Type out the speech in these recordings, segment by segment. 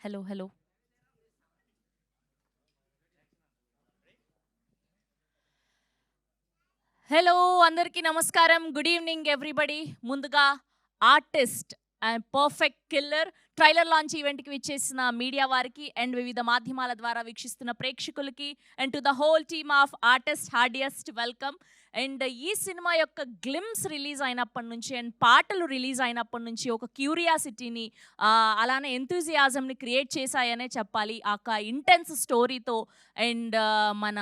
Hello. Hello. Hello అందరికీ నమస్కారం. Good evening everybody. ముందుగా Artist and perfect killer trailer launch ఈవెంట్‌కి విచ్చేసిన మీడియా వారికి అండ్ వివిధ మాధ్యమాల ద్వారా వీక్షిస్తున్న ప్రేక్షకులకి and to the whole team of artist heartiest welcome. And ఈ సినిమా యొక్క గ్లిమ్స్ రిలీజ్ అయినప్పటి నుంచి అండ్ పాటలు రిలీజ్ అయినప్పటి నుంచి ఒక క్యూరియాసిటీని అలానే ఎంతూజియాజంని క్రియేట్ చేశాయనే చెప్పాలి. ఆ ఇంటెన్స్ స్టోరీతో అండ్ మన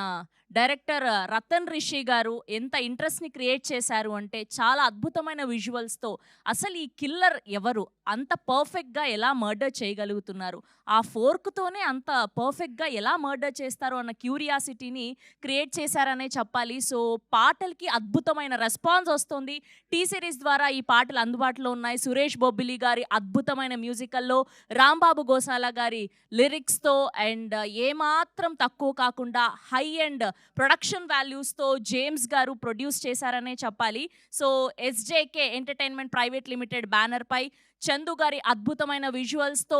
డైరెక్టర్ రతన్ రిషి గారు ఎంత ఇంట్రెస్ట్‌ని క్రియేట్ చేశారు అంటే, చాలా అద్భుతమైన విజువల్స్‌తో అసలు ఈ కిల్లర్ ఎవరు? అంత పర్ఫెక్ట్‌గా ఎలా మర్డర్ చేయగలుగుతున్నారు? ఆ ఫోర్క్‌తోనే అంత పర్ఫెక్ట్‌గా ఎలా మర్డర్ చేస్తారు అన్న క్యూరియాసిటీని క్రియేట్ చేశారనే చెప్పాలి. సో, పాటలకి అద్భుతమైన రెస్పాన్స్ వస్తుంది. టీ సిరీస్ ద్వారా ఈ పాటలు అందుబాటులో ఉన్నాయి. సురేష్ బొబ్బిలి గారి అద్భుతమైన మ్యూజికల్‌లో, రాంబాబు గోసాల గారి లిరిక్స్‌తో అండ్ ఏమాత్రం తక్కువ కాకుండా హై ఎండ్ ప్రొడక్షన్ వాల్యూస్‌తో జేమ్స్ గారు ప్రొడ్యూస్ చేశారనే చెప్పాలి. So, SJK entertainment private limited బ్యానర్‌పై చందు గారి అద్భుతమైన విజువల్స్‌తో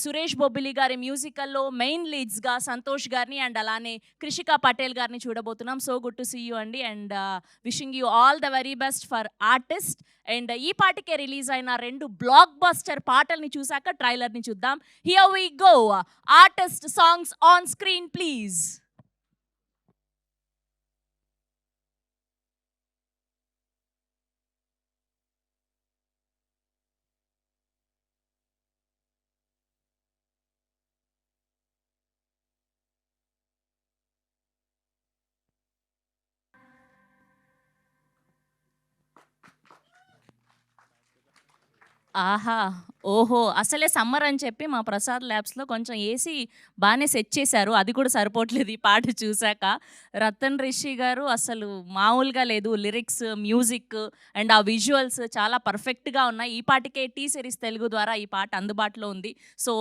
సురేష్ బొబ్బిలి గారి మ్యూజికల్‌లో మెయిన్ లీడ్స్‌గా సంతోష్ గారిని అండ్ అలానే కృషికా పటేల్ గారిని చూడబోతున్నాం. So good to see you అండి and wishing you all the very best for Artist. And ఈ పాటకే రిలీజ్ అయిన 2 బ్లాక్ బస్టర్ పాటల్ని చూసాక ట్రైలర్‌ని చూద్దాం. Here we go. Artist songs on screen please. ఆహా! ఓహో! అసలే సమ్మర్ అని చెప్పి మా ప్రసాద్ ల్యాబ్స్‌లో కొంచెం ఏసీ బానే సెట్ చేశారు. అది కూడా సరిపోవట్లేదు ఈ పాట చూసాక. రతన్ రిషి గారు అసలు మామూలుగా లేదు. లిరిక్స్, మ్యూజిక్ అండ్ ఆ విజువల్స్ చాలా పర్ఫెక్ట్‌గా ఉన్నాయి. ఈ పాటకే టీ సిరీస్ తెలుగు ద్వారా ఈ పాట అందుబాటులో ఉంది. సో,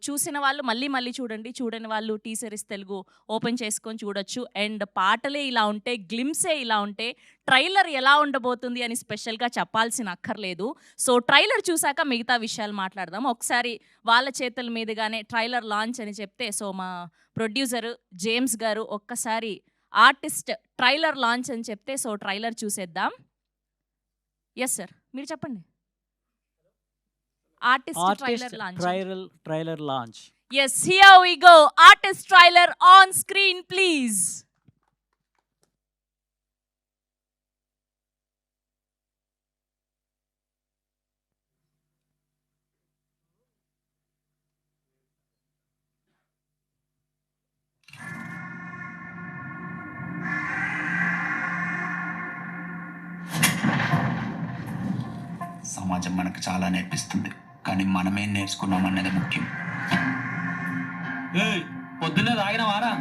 చూసిన వాళ్ళు మళ్ళీ మళ్ళీ చూడండి. చూడని వాళ్ళు టీ సిరీస్ తెలుగు ఓపెన్ చేసుకొని చూడొచ్చు. అండ్ పాటలే ఇలా ఉంటే, గ్లిమ్సే ఇలా ఉంటే, ట్రైలర్ ఎలా ఉండబోతుంది అని స్పెషల్‌గా చెప్పాల్సిన అక్కర్లేదు. సో, ట్రైలర్ చూసాక మిగతా విషయాలు మాట్లాడదాం. ఒకసారి వాళ్ళ చేతుల మీదుగానే ట్రైలర్ లాంచ్ అని చెప్తే, సో, మా ప్రొడ్యూసర్ జేమ్స్ గారు ఒక్కసారి ఆర్టిస్ట్ ట్రైలర్ లాంచ్ అని చెప్తే, సో, ట్రైలర్ చూసేద్దాం. Yes sir. మీరు చెప్పండి. Artist trailer launch. Trailer launch. Yes. Here we go. Artist trailer on screen please. సమాజం మనకు చాలా నేర్పిస్తుంది, కానీ మనమేం నేర్చుకున్నామన్నది ముఖ్యం. పొద్దున్నే తాగిన వారా?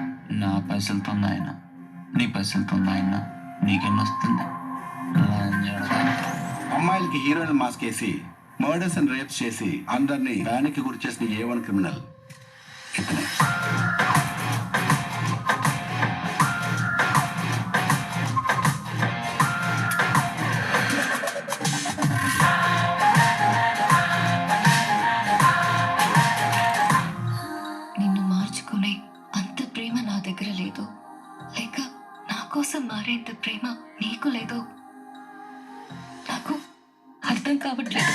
నా పైసలతో ఆయన, నీ పైసలతో ఆయన, నీకెన్నొస్తుంది? అమ్మాయిలకి హీరోయిన్ మాస్క్ వేసి మర్డర్స్ అండ్ రేప్స్ చేసి అందరినీ బ్యానికి గురి చేసిన A1 క్రిమినల్ ఇతనే. నిన్ను మార్చుకునే అంత ప్రేమ నా దగ్గర లేదు, లేక నా కోసం మారేంత ప్రేమ నీకు లేదు. నాకు అర్థం కావట్లేదు.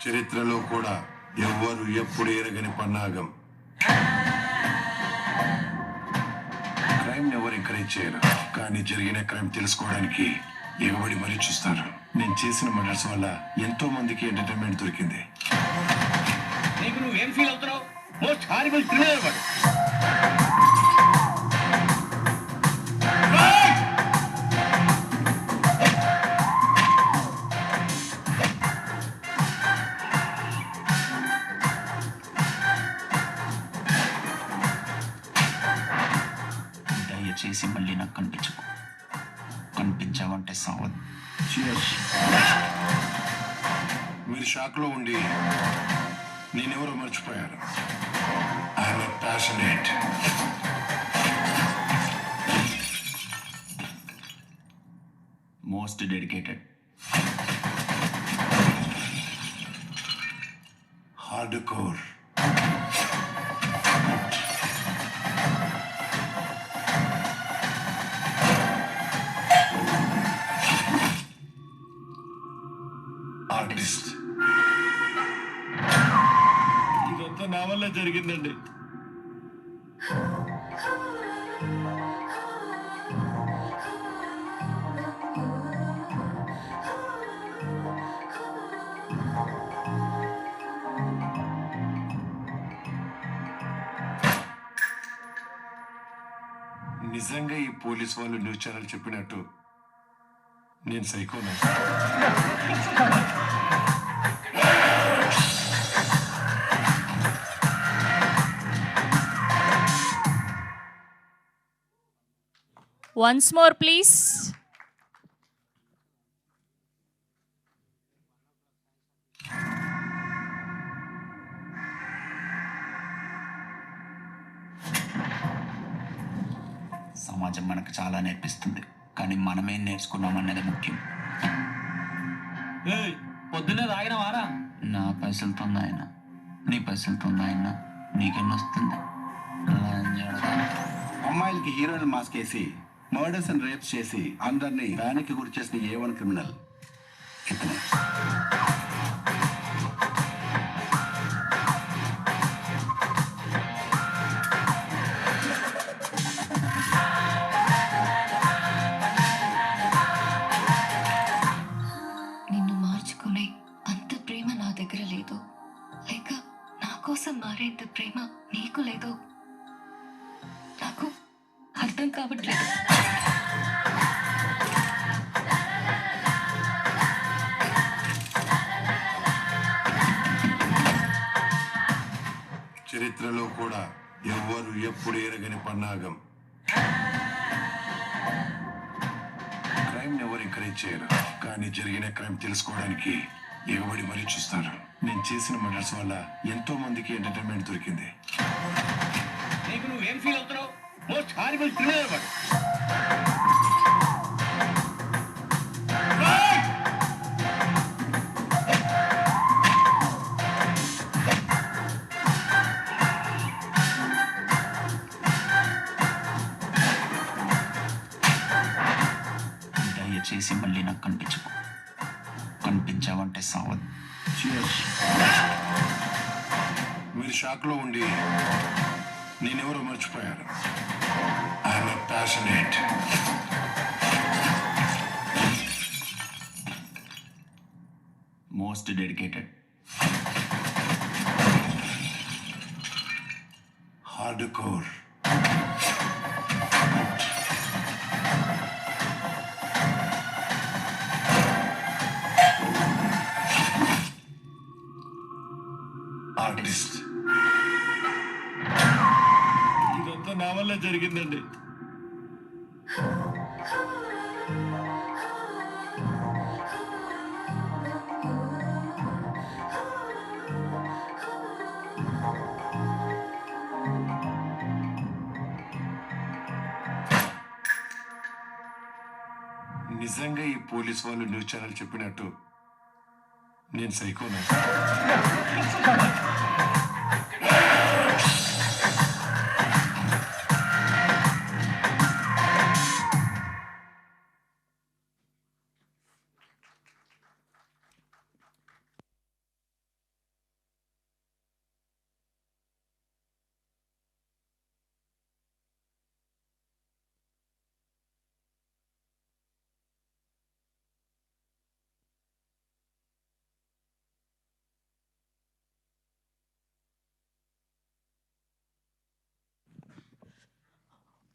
చరిత్రలో కూడా ఎవ్వరు ఎప్పుడు ఎరగని పన్నాగం. క్రైమ్ ఎవరు ఎంకరేజ్ చేయరు, కానీ జరిగిన క్రైమ్ తెలుసుకోవడానికి ఎగబడి మరీ చూస్తారు. నేను చేసిన మర్డర్స్ వల్ల ఎంతో మందికి ఎంటర్టైన్మెంట్ దొరికింది. నీకు నువ్వేం ఫీల్ అవుతున్నావు? మోస్ట్ హారిబుల్ క్రిమినల్ వాడు. దయచేసి మళ్ళీ నాకు కనిపించకు. కనిపించావంటే సావదు. Cheers. మీరు షాక్లో ఉండి నేనెవరో మర్చిపోయారు. I'm passionate. Most dedicated, hard core, artist. ఇదంతా నా వల్ల జరిగిందండి. నిజంగా ఈ పోలీస్ వాళ్ళు న్యూస్ ఛానల్ చెప్పినట్టు నేను సైకోనా? Once more please. సమాజం మనకు చాలా నేర్పిస్తుంది, కానీ మనమేం నేర్చుకున్నామన్నది ముఖ్యం. పొద్దున్నే తాగిన వారా? నా పైసలతో ఆయన, నీ పైసలతో ఆయన, నీకెన్ని వస్తుంది? అమ్మాయిలకి హీరోయిన్ మాస్క్ వేసి మర్డర్స్ అండ్ రేప్స్ చేసి అందరినీ బ్యానికి గురి చేసిన A1 క్రిమినల్ ఇతనే. నిన్ను మార్చుకునే అంత ప్రేమ నా దగ్గర లేదు, లేక నా కోసం మారేంత ప్రేమ నీకు లేదు. నాకు అర్థం కావట్లేదు. చరిత్రలో కూడా ఎవ్వరు ఎప్పుడు ఎరగని పన్నాగం. క్రైమ్ ఎవరు ఎంకరేజ్ చేయరు, కానీ జరిగిన క్రైమ్ తెలుసుకోవడానికి ఎగబడి మరీ చూస్తారు. నేను చేసిన మర్డర్స్ వల్ల ఎంతో మందికి ఎంటర్టైన్మెంట్ దొరికింది. నీకు నువ్వేం ఫీల్ అవుతున్నావు? మోస్ట్ హారిబుల్ క్రిమినల్ వాడు. దయచేసి మళ్ళీ నాకు కనిపించకు. కనిపించావంటే సావదు. మీరు షాక్లో ఉండి నేనెవరో మర్చిపోయాను. I'm passionate. Most dedicated, hard core, artist. ఇదంతా నా వల్ల జరిగిందండి. నిజంగా ఈ పోలీస్ వాళ్ళు న్యూస్ ఛానల్ చెప్పినట్టు నేను సైకోనా?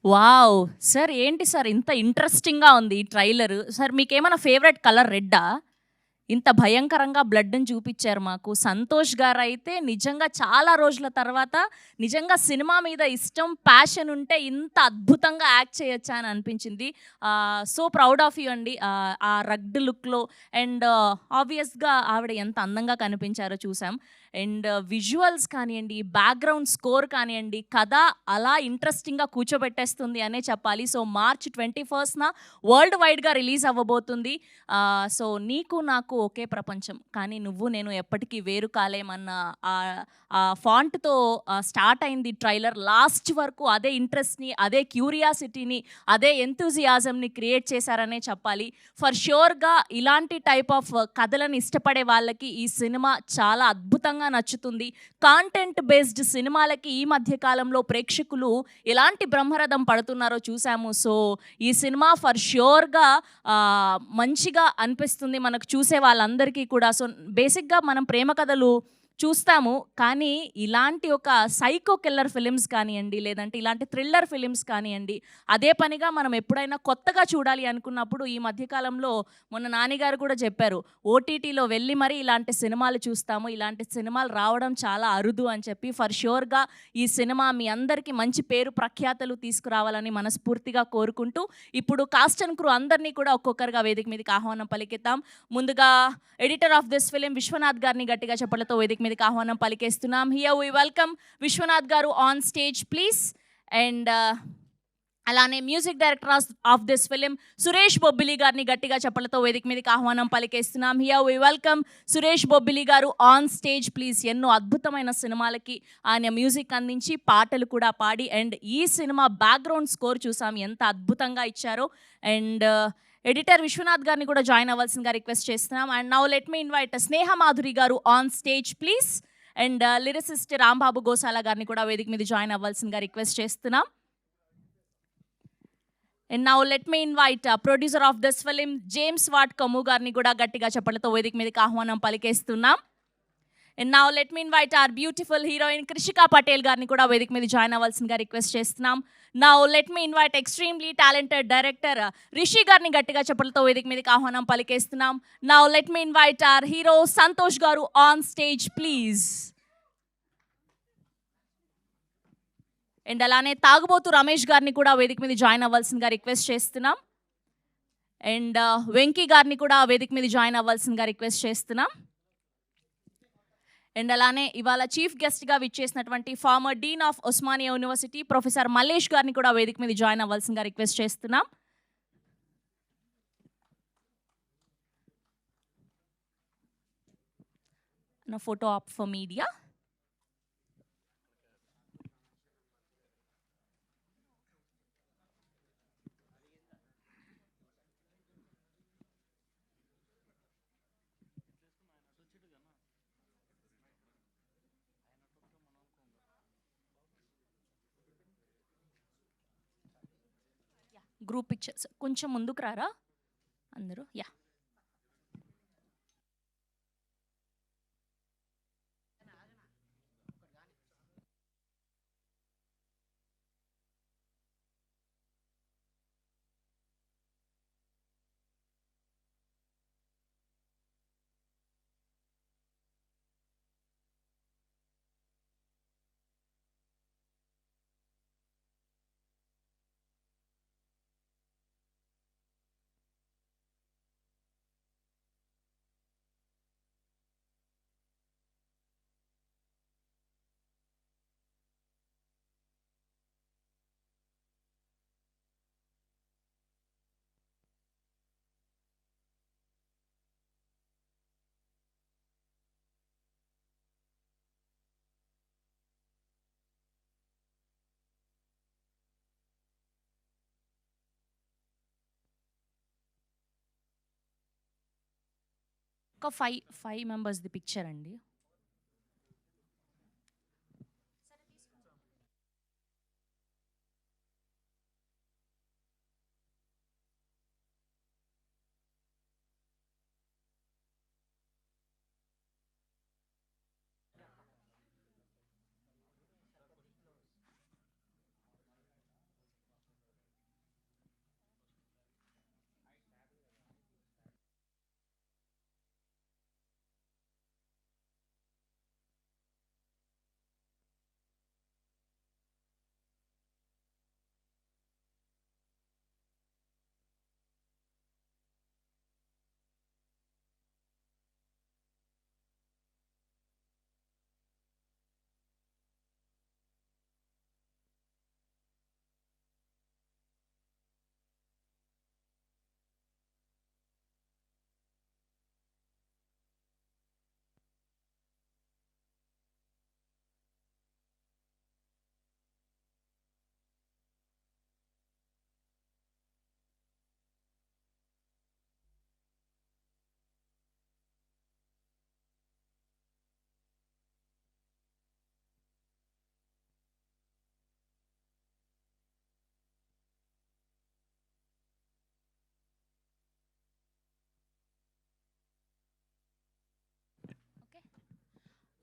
వావ్! సార్ ఏంటి సార్ ఇంత ఇంట్రెస్టింగ్‌గా ఉంది ఈ ట్రైలర్. సార్ మీకేమైనా ఫేవరెట్ కలర్ రెడ్డా? ఇంత భయంకరంగా బ్లడ్‌ని చూపిచ్చారు మాకు. సంతోష్ గారైతే నిజంగా చాలా రోజుల తర్వాత నిజంగా సినిమా మీద ఇష్టం, ప్యాషన్ ఉంటే ఇంత అద్భుతంగా యాక్ట్ చేయొచ్చా అని అనిపించింది. సో ప్రౌడ్ ఆఫ్ యూ అండి. ఆ రగ్డ్ లుక్‌లో అండ్ ఆబ్వియస్‌గా ఆవిడ ఎంత అందంగా కనిపించారో చూసాం. అండ్ విజువల్స్ కానివ్వండి, బ్యాక్గ్రౌండ్ స్కోర్ కానివ్వండి, కథ అలా ఇంట్రెస్టింగ్గా కూర్చోబెట్టేస్తుంది అనే చెప్పాలి. సో మార్చ్ 21న వరల్డ్ వైడ్గా రిలీజ్ అవ్వబోతుంది. సో నీకు నాకు ఒకే ప్రపంచం, కానీ నువ్వు నేను ఎప్పటికీ వేరు కాలేమన్న ఆ ఫాంట్తో స్టార్ట్ అయింది ట్రైలర్. లాస్ట్ వరకు అదే ఇంట్రెస్ట్ని, అదే క్యూరియాసిటీని, అదే ఎంతూజియాజంని క్రియేట్ చేశారనే చెప్పాలి. ఫర్ ష్యూర్గా ఇలాంటి టైప్ ఆఫ్ కథలను ఇష్టపడే వాళ్ళకి ఈ సినిమా చాలా అద్భుతంగా నచ్చుతుంది. కాంటెంట్ బేస్డ్ సినిమాలకి ఈ మధ్య కాలంలో ప్రేక్షకులు ఎలాంటి బ్రహ్మరథం పడుతున్నారో చూసాము. సో ఈ సినిమా ఫర్ ష్యూర్గా మంచిగా అనిపిస్తుంది మనకు చూసే వాళ్ళందరికీ కూడా. సో బేసిక్గా మనం ప్రేమ కథలు చూస్తాము, కానీ ఇలాంటి ఒక సైకో కిల్లర్ ఫిలిమ్స్ కానివ్వండి, లేదంటే ఇలాంటి థ్రిల్లర్ ఫిలిమ్స్ కానివ్వండి, అదే పనిగా మనం ఎప్పుడైనా కొత్తగా చూడాలి అనుకున్నప్పుడు ఈ మధ్యకాలంలో మొన్న నానిగారు కూడా చెప్పారు, ఓటీటీలో వెళ్ళి మరీ ఇలాంటి సినిమాలు చూస్తాము, ఇలాంటి సినిమాలు రావడం చాలా అరుదు అని చెప్పి. ఫర్ ష్యూర్గా ఈ సినిమా మీ అందరికీ మంచి పేరు ప్రఖ్యాతలు తీసుకురావాలని మనస్ఫూర్తిగా కోరుకుంటూ, ఇప్పుడు కాస్ట్ అండ్ క్రూ అందరినీ కూడా ఒక్కొక్కరుగా వేదిక మీదకి ఆహ్వానం పలికిద్దాం. ముందుగా editor of this film Vishwanath గారిని గట్టిగా చెప్పలతో వేదిక మీదకి ఆహ్వానం పలికేస్తున్నాం. Here we welcome Vishwanath garu on stage please. And అలానే music director of this film Suresh Bobbili గారిని గట్టిగా చెప్పలతో వేదిక మీదకి ఆహ్వానం పలికేస్తున్నాం. Here we welcome Suresh Bobbili garu on stage please. ఎన్నో అద్భుతమైన సినిమాలకి ఆయన మ్యూజిక్ అందించి పాటలు కూడా పాడి, అండ్ ఈ సినిమా బ్యాక్గ్రౌండ్ స్కోర్ చూసాం ఎంత అద్భుతంగా ఇచ్చారో. అండ్ ఎడిటర్ విశ్వనాథ్ గారిని కూడా జాయిన్ అవ్వాల్సిందిగా రిక్వెస్ట్ చేస్తున్నాం. And now let me invite Sneha Madhuri garu on stage please. And lyricist Rambabu Gosala గారిని కూడా వేదిక మీద జాయిన్ అవ్వాల్సిందిగా రిక్వెస్ట్ చేస్తున్నాం. And now let me invite producer of this film James వాట్ కమ్ము గారిని కూడా గట్టిగా చెప్పలతో వేదిక మీదకి ఆహ్వానం పలికేస్తున్నాం. And now let me invite our beautiful heroine Krishika Patel గారిని కూడా వేదిక మీద జాయిన్ అవ్వాల్సిందిగా రిక్వెస్ట్ చేస్తున్నాం. Now let me invite extremely talented director Rishi గారిని గట్టిగా చెప్పలతో వేదిక మీదకి ఆహ్వానం పలికేస్తున్నాం. Now let me invite our hero Santosh garu on stage please. And అలానే తాగుబోతు రమేష్ గారిని కూడా వేదిక మీద జాయిన్ అవ్వాల్సిందిగా రిక్వెస్ట్ చేస్తున్నాం. అండ్ వెంకీ గారిని కూడా వేదిక మీద జాయిన్ అవ్వాల్సిందిగా రిక్వెస్ట్ చేస్తున్నాం. అండ్ అలానే ఇవాళ చీఫ్ గెస్ట్గా విచ్చేసినటువంటి farmer dean of Osmania university professor Mallesh గారిని కూడా వేదిక మీద జాయిన్ అవ్వాల్సిందిగా రిక్వెస్ట్ చేస్తున్నాం. Photo op for media. Group pictures కొంచెం ముందుకు రారా అందరూ. యా ఒక ఫైవ్ మెంబర్స్ది పిక్చర్ అండి.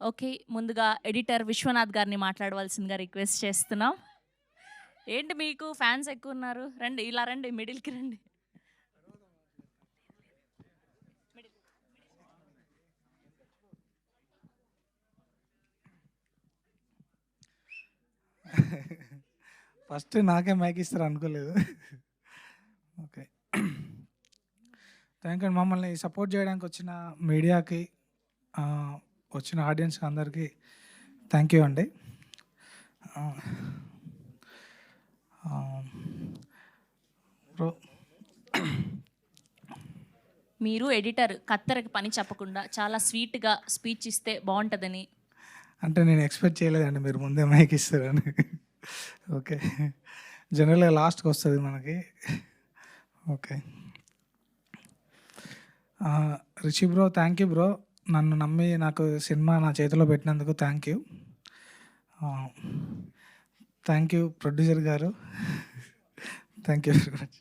ఓకే, ముందుగా ఎడిటర్ విశ్వనాథ్ గారిని మాట్లాడవలసిందిగా రిక్వెస్ట్ చేస్తున్నాం. ఏంటి మీకు ఫ్యాన్స్ ఎక్కువ ఉన్నారు, రండి ఇలా రండి, మిడిల్కి రండి. ఫస్ట్ నాకే మైక్ ఇస్తారు అనుకోలేదు. Okay, thank you. మమ్మల్ని సపోర్ట్ చేయడానికి వచ్చిన మీడియాకి, వచ్చిన ఆడియన్స్కి అందరికీ థ్యాంక్ యూ అండి. బ్రో, మీరు ఎడిటర్ కత్తెరకి పని చెప్పకుండా చాలా స్వీట్గా స్పీచ్ ఇస్తే బాగుంటుందని. అంటే నేను ఎక్స్పెక్ట్ చేయలేదండి మీరు ముందే మైక్ ఇస్తారని. ఓకే, జనరల్గా లాస్ట్కి వస్తుంది మనకి. Okay, Rishi bro, thank you bro. నన్ను నమ్మి నాకు సినిమా నా చేతిలో పెట్టినందుకు thank you. Thank you producer గారు, థ్యాంక్ యూ వెరీ మచ్.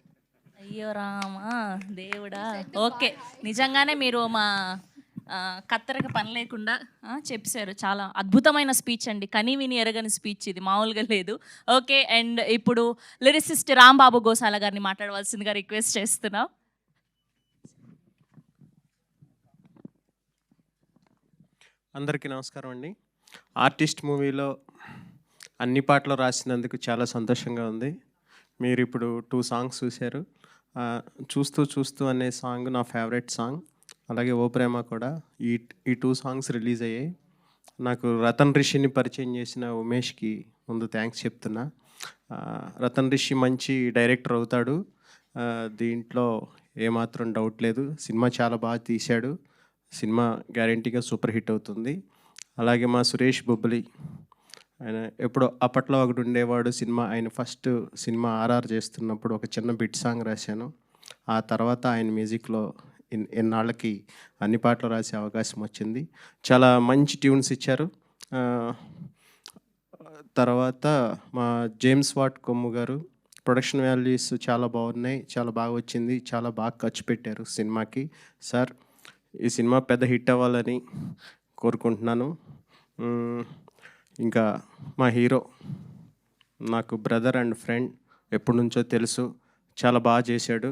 అయ్యో రామా దేవుడా. ఓకే, నిజంగానే మీరు మా కత్తెరకి పని లేకుండా చెప్పారు. చాలా అద్భుతమైన స్పీచ్ అండి, కని విని ఎరగని స్పీచ్, ఇది మామూలుగా లేదు. ఓకే, అండ్ ఇప్పుడు లిరిసిస్ట్ రాంబాబు గోసాల గారిని మాట్లాడవలసిందిగా రిక్వెస్ట్ చేస్తున్నాం. అందరికీ నమస్కారం అండి. ఆర్టిస్ట్ మూవీలో అన్ని పాటలు రాసినందుకు చాలా సంతోషంగా ఉంది. మీరు ఇప్పుడు 2 సాంగ్స్ చూశారు. చూస్తూ చూస్తూ అనే సాంగ్ నా ఫేవరెట్ సాంగ్, అలాగే ఓ ప్రేమ కూడా. ఈ 2 సాంగ్స్ రిలీజ్ అయ్యాయి. నాకు రతన్ రిషిని పరిచయం చేసిన ఉమేష్కి ముందు థ్యాంక్స్ చెప్తున్నా. రతన్ రిషి మంచి డైరెక్టర్ అవుతాడు, దీంట్లో ఏమాత్రం డౌట్ లేదు. సినిమా చాలా బాగా తీశాడు, సినిమా గ్యారంటీగా సూపర్ హిట్ అవుతుంది. అలాగే మా సురేష్ బొబ్బలి, ఆయన ఎప్పుడో అప్పట్లో ఒకటి ఉండేవాడు సినిమా. ఆయన ఫస్ట్ సినిమా ఆర్ఆర్ చేస్తున్నప్పుడు ఒక చిన్న బిట్ సాంగ్ రాశాను. ఆ తర్వాత ఆయన మ్యూజిక్లో ఎన్నాళ్ళకి అన్ని పాటలు రాసే అవకాశం వచ్చింది. చాలా మంచి ట్యూన్స్ ఇచ్చారు. తర్వాత మా జేమ్స్ వాట్ కొమ్ము గారు, ప్రొడక్షన్ వాల్యూస్ చాలా బాగున్నాయి, చాలా బాగా వచ్చింది, చాలా బాగా ఖర్చు పెట్టారు సినిమాకి. సార్, ఈ సినిమా పెద్ద హిట్ అవ్వాలని కోరుకుంటున్నాను. ఇంకా మా హీరో నాకు బ్రదర్ అండ్ ఫ్రెండ్, ఎప్పటి నుంచో తెలుసు, చాలా బాగా చేశాడు.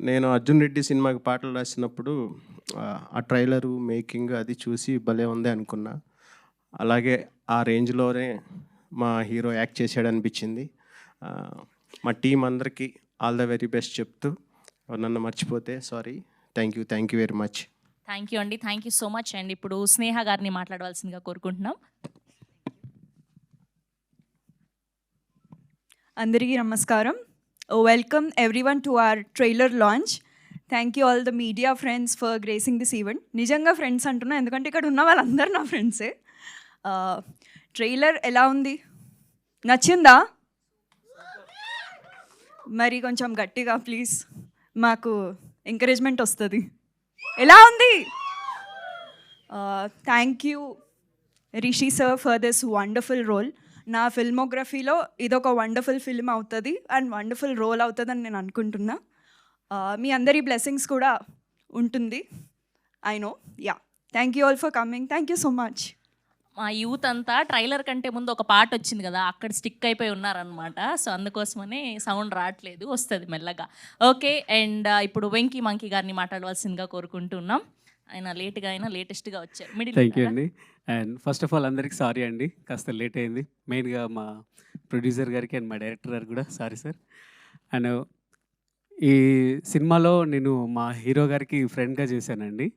నేను అర్జున్ రెడ్డి సినిమాకి పాటలు రాసినప్పుడు ఆ ట్రైలరు మేకింగ్ అది చూసి భలే ఉంది అనుకున్నా. అలాగే ఆ రేంజ్లోనే మా హీరో యాక్ట్ చేశాడు అనిపించింది. మా టీం అందరికీ ఆల్ ద వెరీ బెస్ట్ చెప్తూ, నన్ను మర్చిపోతే sorry. Thank you very much. Thank you అండి, thank you so much. And ఇప్పుడు స్నేహ గారిని మాట్లాడవలసిందిగా కోరుకుంటున్నాం. అందరికీ నమస్కారం. Welcome everyone to our trailer launch. Thank you all the media friends for gracing this event. నిజంగా ఫ్రెండ్స్ అంటున్నా, ఎందుకంటే ఇక్కడ ఉన్న వాళ్ళందరూ నా ఫ్రెండ్సే. ట్రైలర్ ఎలా ఉంది, నచ్చిందా? మరి కొంచెం గట్టిగా ప్లీజ్, మాకు ఎంకరేజ్మెంట్ వస్తుంది. ఎలా ఉంది? Thank you Rishi sir for this wonderful role. నా ఫిల్మోగ్రఫీలో ఇదొక వండర్ఫుల్ ఫిల్మ్ అవుతుంది అండ్ వండర్ఫుల్ రోల్ అవుతుందని నేను అనుకుంటున్నా. మీ అందరి బ్లెస్సింగ్స్ కూడా ఉంటుంది, I know. Yeah, thank you all for coming. Thank you so much. మా యూత్ అంతా ట్రైలర్ కంటే ముందు ఒక పాట వచ్చింది కదా, అక్కడ స్టిక్ అయిపోయి ఉన్నారనమాట. సో అందుకోసమనే సౌండ్ రావట్లేదు, వస్తుంది మెల్లగా. ఓకే, అండ్ ఇప్పుడు వెంకీ మంకీ గారిని మాట్లాడవలసిందిగా కోరుకుంటున్నాం. ఆయన లేట్గా అయినా లేటెస్ట్గా వచ్చారు. థ్యాంక్ యూ అండి. అండ్ ఫస్ట్ ఆఫ్ ఆల్ అందరికీ సారీ అండి, కాస్త లేట్ అయింది. మెయిన్గా మా ప్రొడ్యూసర్ గారికి అండ్ మా డైరెక్టర్ గారికి కూడా సారీ సార్. అండ్ ఈ సినిమాలో నేను మా హీరో గారికి ఫ్రెండ్గా చేశానండి.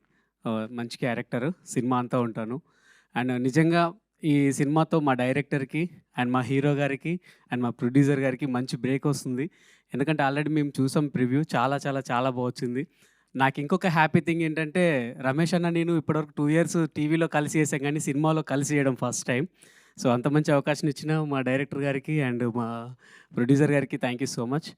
మంచి క్యారెక్టర్, సినిమా అంతా ఉంటాను. అండ్ నిజంగా ఈ సినిమాతో మా డైరెక్టర్కి అండ్ మా హీరో గారికి అండ్ మా ప్రొడ్యూసర్ గారికి మంచి బ్రేక్ వస్తుంది. ఎందుకంటే ఆల్రెడీ మేము చూసాం ప్రివ్యూ, చాలా చాలా చాలా బాగుంది. నాకు ఇంకొక హ్యాపీ థింగ్ ఏంటంటే, రమేష్ అన్న నేను ఇప్పటివరకు 2 years టీవీలో కలిసి చేసాం, కానీ సినిమాలో కలిసి చేయడం ఫస్ట్ టైం. సో అంత మంచి అవకాశం ఇచ్చిన మా డైరెక్టర్ గారికి అండ్ మా ప్రొడ్యూసర్ గారికి thank you so much.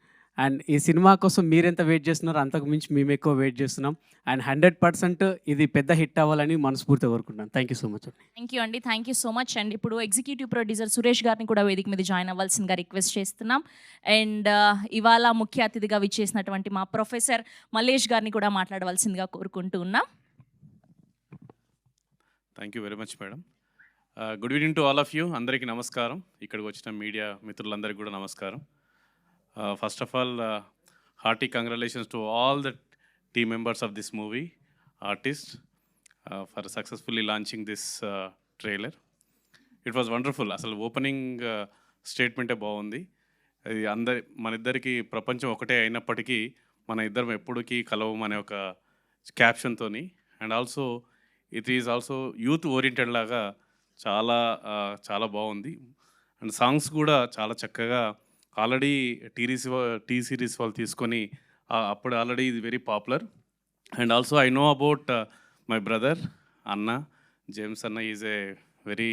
And ఈ సినిమా కోసం మీరెంత వెయిట్ చేస్తున్నారో అంతకు మించి మేము ఎక్కువ వెయిట్ చేస్తున్నాం. అండ్ 100% ఇది పెద్ద హిట్ అవ్వాలని మనస్ఫూర్తిగా కోరుకుంటున్నాను. Thank you so much. Thank you అండి, thank you so much. And ఇప్పుడు ఎగ్జిక్యూటివ్ ప్రొడ్యూసర్ సురేష్ గారిని కూడా వేదిక మీద జాయిన్ అవ్వాల్సిందిగా రిక్వెస్ట్ చేస్తున్నాం. అండ్ ఇవాళ ముఖ్య అతిథిగా విచ్చేసినటువంటి మా ప్రొఫెసర్ మల్లేష్ గారిని కూడా మాట్లాడవలసిందిగా కోరుకుంటూ ఉన్నాం. Thank you very much madam. Good evening to all of you. అందరికీ నమస్కారం. ఇక్కడికి వచ్చిన మీడియా మిత్రులందరికీ కూడా నమస్కారం. First of all hearty congratulations to all the team members of this movie artist for successfully launching this trailer. It was wonderful. అసలు opening స్టేట్మెంటే బాగుంది. అది మన ఇద్దరికి ప్రపంచం ఒకటే అయినప్పటికీ మన ఇద్దరం ఎప్పటికీ కలవం అనే ఒక క్యాప్షన్తోని, and also it is also youth oriented లాగా చాలా చాలా బాగుంది. అండ్ సాంగ్స్ కూడా చాలా చక్కగా ఆల్రెడీ టీ సిరీస్ వాళ్ళు తీసుకొని అప్పుడు ఆల్రెడీ ఇది very popular. And also I know about my brother అన్న జేమ్స్ అన్న is a very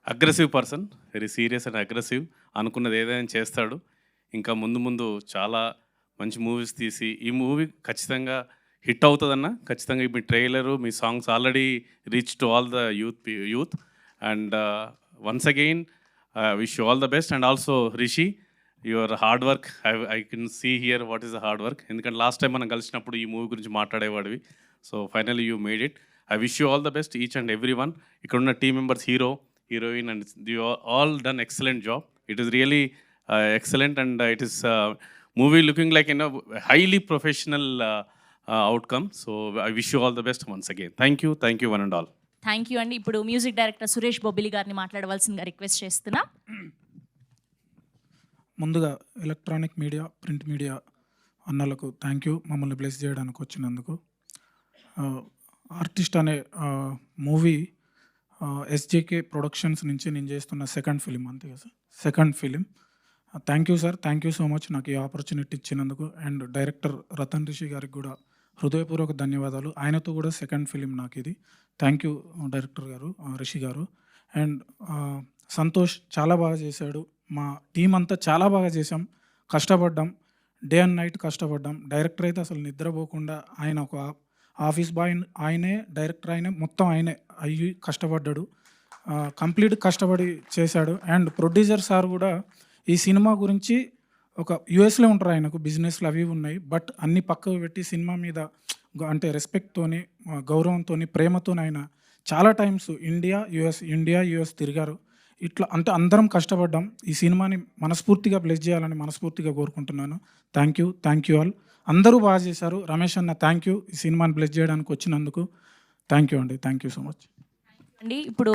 aggressive person, very serious and aggressive. అనుకున్నది ఏదైనా చేస్తాడు. ఇంకా ముందు ముందు చాలా మంచి మూవీస్ తీసి ఈ మూవీ ఖచ్చితంగా హిట్ అవుతుందన్న. ఖచ్చితంగా మీ ట్రైలరు, మీ songs already reach to all the youth. And once again wish you all the best. And also Rishi, your hard work, I can see here what is the hard work. ఎందుకంటే last time మనం కలిసినప్పుడు ఈ movie గురించి మాట్లాడేవాడివి. So finally you made it. I wish you all the best each and every one. ఇక్కడ ఉన్న team members, heroine, and you all done excellent job. It is really excellent, and it is movie looking like highly professional outcome. So I wish you all the best once again. Thank you one and all. Thank you అండి. ఇప్పుడు music director Suresh Bobbili గారిని మాట్లాడవలసిందిగా request చేస్తున్నా. ముందుగా electronic media, print media అన్నలకు thank you, మమ్మల్ని bless చేయడానికి వచ్చినందుకు. ఆర్టిస్ట్ అనే మూవీ ఎస్జేకే ప్రొడక్షన్స్ నుంచి నేను చేస్తున్న సెకండ్ ఫిలిం, అంతే కదా sir, second film. Thank you sir, thank you so much నాకు ఈ ఆపర్చునిటీ ఇచ్చినందుకు. అండ్ డైరెక్టర్ రతన్ రిషి గారికి కూడా హృదయపూర్వక ధన్యవాదాలు. ఆయనతో కూడా సెకండ్ ఫిలిం నాకు ఇది. థ్యాంక్ యూ డైరెక్టర్ గారు, రిషి గారు. అండ్ సంతోష్ చాలా బాగా చేశాడు. మా టీం అంతా చాలా బాగా చేసాం, కష్టపడ్డాం, డే అండ్ నైట్ కష్టపడ్డాం. డైరెక్టర్ అయితే అసలు నిద్రపోకుండా, ఆయన ఒక ఆఫీస్ బాయ్, ఆయనే డైరెక్టర్, ఆయనే మొత్తం ఆయనే అయ్యి కష్టపడ్డాడు, కంప్లీట్ కష్టపడి చేశాడు. అండ్ ప్రొడ్యూసర్ సార్ కూడా ఈ సినిమా గురించి ఒక యూఎస్లో ఉంటారు, ఆయనకు బిజినెస్లు అవి ఉన్నాయి, బట్ అన్ని పక్కకు పెట్టి సినిమా మీద అంటే రెస్పెక్ట్తోని, గౌరవంతోని, ప్రేమతో ఆయన చాలా టైమ్స్ ఇండియా యుఎస్ తిరిగారు. ఇట్లా అంటే అందరం కష్టపడ్డాం. ఈ సినిమాని మనస్ఫూర్తిగా బ్లెస్ చేయాలని మనస్ఫూర్తిగా కోరుకుంటున్నాను. Thank you all. అందరూ బాగా చేశారు. రమేష్ అన్న థ్యాంక్ యూ, ఈ సినిమాని బ్లెస్ చేయడానికి వచ్చినందుకు. థ్యాంక్ యూ అండి, థ్యాంక్ యూ సో మచ్ అండి. ఇప్పుడు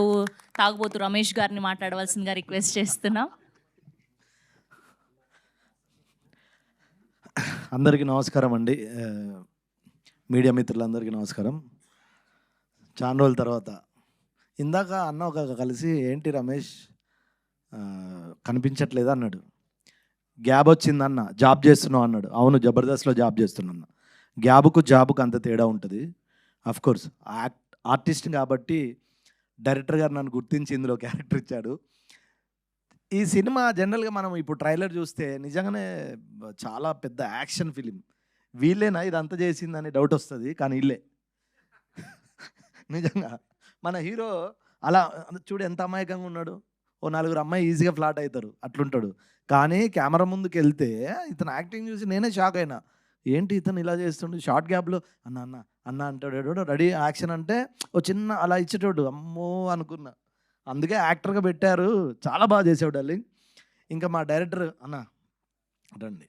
తాగుబోతు రమేష్ గారిని మాట్లాడవలసిందిగా రిక్వెస్ట్ చేస్తున్నాం. అందరికీ నమస్కారం అండి, మీడియా మిత్రులందరికీ నమస్కారం. చాలా రోజుల తర్వాత ఇందాక అన్న ఒక కలిసి, ఏంటి రమేష్ కనిపించట్లేదు అన్నాడు. గ్యాబ్ వచ్చిందన్న, జాబ్ చేస్తున్నావు అన్నాడు. అవును, జబర్దస్త్లో జాబ్ చేస్తున్నా. గ్యాబ్కు జాబ్కు అంత తేడా ఉంటుంది. అఫ్కోర్స్ ఆర్టిస్ట్ కాబట్టి డైరెక్టర్ గారు నన్ను గుర్తించి ఇందులో క్యారెక్టర్ ఇచ్చాడు. ఈ సినిమా జనరల్గా మనం ఇప్పుడు ట్రైలర్ చూస్తే నిజంగానే చాలా పెద్ద యాక్షన్ ఫిలిం. వీళ్ళేనా ఇదంతా చేసిందని డౌట్ వస్తుంది, కానీ వీళ్ళే నిజంగా. మన హీరో అలా చూడు ఎంత అమాయకంగా ఉన్నాడు. ఓ నలుగురు అమ్మాయి ఈజీగా ఫ్లాట్ అవుతారు, అట్లుంటాడు. కానీ కెమెరా ముందుకు వెళ్తే ఇతను యాక్టింగ్ చూసి నేనే షాక్ అయినా. ఏంటి ఇతను ఇలా చేస్తుండే, షార్ట్ గ్యాప్లో అన్న అన్న అన్న అంటాడు, రెడీ యాక్షన్ అంటే ఓ చిన్న అలా ఇచ్చేటోడు. అమ్మో అనుకున్నా, అందుకే యాక్టర్గా పెట్టారు. చాలా బాగా చేసావు డార్లింగ్. ఇంకా మా డైరెక్టర్ అన్న రండి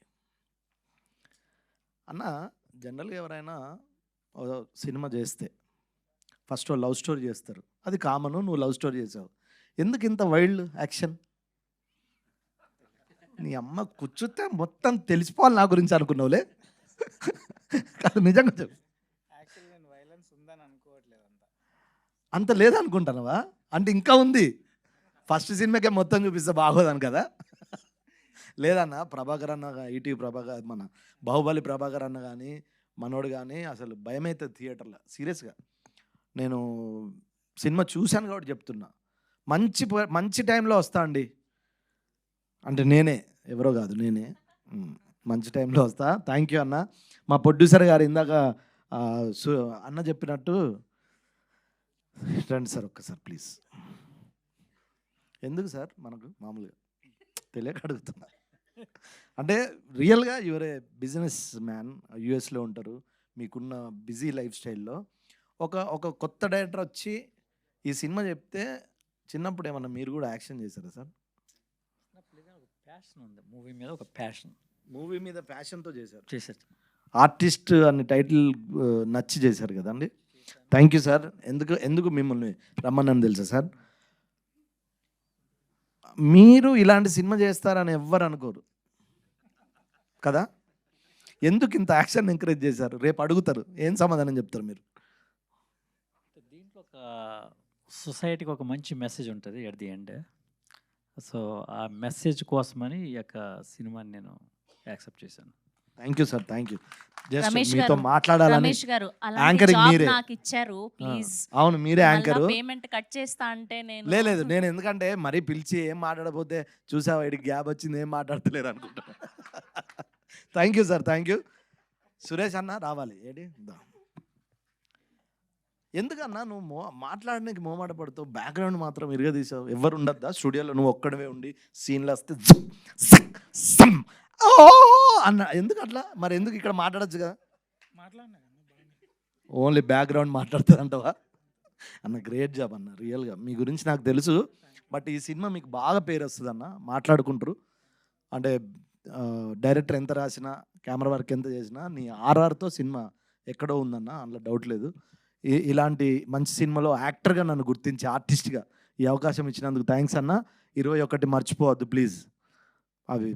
అన్న. జనరల్గా ఎవరైనా సినిమా చేస్తే ఫస్ట్ లవ్ స్టోరీ చేస్తారు, అది కామను. నువ్వు లవ్ స్టోరీ చేసావు, ఎందుకు ఇంత వైల్డ్ యాక్షన్? నీ అమ్మ కూర్చుతే మొత్తం తెలిసిపోవాలి నా గురించి అనుకున్నావులే. కాదు నిజంగా చెప్పు, అంత లేదనుకుంటున్నావా? అంటే ఇంకా ఉంది. ఫస్ట్ సినిమాకే మొత్తం చూపిస్తే బాగోదని కదా. లేదన్న, ప్రభాకర్ అన్న, ఈటీవీ ప్రభాకర్, మన బాహుబలి ప్రభాకర్ అన్న కానీ మనోడు కానీ అసలు భయమవుతుంది థియేటర్లో. సీరియస్గా నేను సినిమా చూశాను కాబట్టి చెప్తున్నా. మంచి టైంలో వస్తా అండి. అంటే నేనే, ఎవరో కాదు, నేనే మంచి టైంలో వస్తా. థ్యాంక్ యూ అన్న. మా ప్రొడ్యూసర్ గారు ఇందాక అన్న చెప్పినట్టు రండి సార్ ఒక్కసారి ప్లీజ్. ఎందుకు సార్, మనకు మామూలుగా తెలియక అడుగుతున్నా. అంటే రియల్గా యువర్ ఏ బిజినెస్ మ్యాన్, యూఎస్లో ఉంటారు, మీకున్న బిజీ లైఫ్ స్టైల్లో ఒక కొత్త డైరెక్టర్ వచ్చి ఈ సినిమా చెప్తే చిన్నప్పుడు ఏమన్నా మీరు కూడా యాక్షన్ చేశారా సార్? ప్యాషన్ ఉంది మూవీ మీద, ఒక ప్యాషన్ మూవీ మీద ప్యాషన్తో చేశారు. చేసేది. ఆర్టిస్ట్ అనే టైటిల్ నచ్చి చేశారు కదండి. Thank you sir. ఎందుకు మిమ్మల్ని రమ్మని తెలుసా సార్? మీరు ఇలాంటి సినిమా చేస్తారని ఎవ్వరు అనుకోరు కదా. ఎందుకు ఇంత యాక్షన్ ఎంకరేజ్ చేశారు? రేపు అడుగుతారు, ఏం సమాధానం చెప్తారు మీరు? దీంట్లో ఒక సొసైటీకి ఒక మంచి మెసేజ్ ఉంటుంది ఎట్ ది ఎండ్. సో ఆ మెసేజ్ కోసమని ఈ యొక్క సినిమాని నేను యాక్సెప్ట్ చేశాను. Thank you sir, thank you. Just Ramesh మీతో గారు, మాట్లాడాలని. రమేష్ గారు అలాంటి యాంకరింగ్ జాబ్ మీరే నాకు ఇచ్చారు, ప్లీజ్ అవును మీరే యాంకరు. పేమెంట్ కట్ చేస్తా అంటే నేను లేదు నేను ఎందుకంటే మరీ పిలిచి ఏం మాట్లాడకపోతే చూసావా ఇడికి గ్యాప్ వచ్చింది ఏం మాట్లాడతలేరు అనుకుంటా. Thank you sir, thank you. Suresh అన్న రావాలి ఏడి దా. ఎందుకన్నా నువ్వు మాట్లాడడానికి మోమాట పడుతావు, బ్యాక్గ్రౌండ్ మాత్రం ఇరగదీసావు. ఎవరు ఉండద్దా స్టూడియోలో? నువ్వు ఒక్కడవే ఉండి సీన్లు వస్తే అన్న ఎందుకు అట్లా? మరి ఎందుకు ఇక్కడ మాట్లాడచ్చు కదా? ఓన్లీ బ్యాక్గ్రౌండ్ మాట్లాడుతుంది అంటవా అన్న? గ్రేట్ జాబ్ అన్న, రియల్గా మీ గురించి నాకు తెలుసు. బట్ ఈ సినిమా మీకు బాగా పేరు వస్తుంది అన్న, మాట్లాడుకుంటారు. అంటే డైరెక్టర్ ఎంత రాసినా, కెమెరా వర్క్ ఎంత చేసినా, నీ ఆర్ఆర్తో సినిమా ఎక్కడో ఉందన్న, అందులో డౌట్ లేదు. ఇలాంటి మంచి సినిమాలో యాక్టర్గా నన్ను గుర్తించి ఆర్టిస్ట్గా ఈ అవకాశం ఇచ్చినందుకు థ్యాంక్స్ అన్న. 21 మర్చిపోవద్దు ప్లీజ్. అవి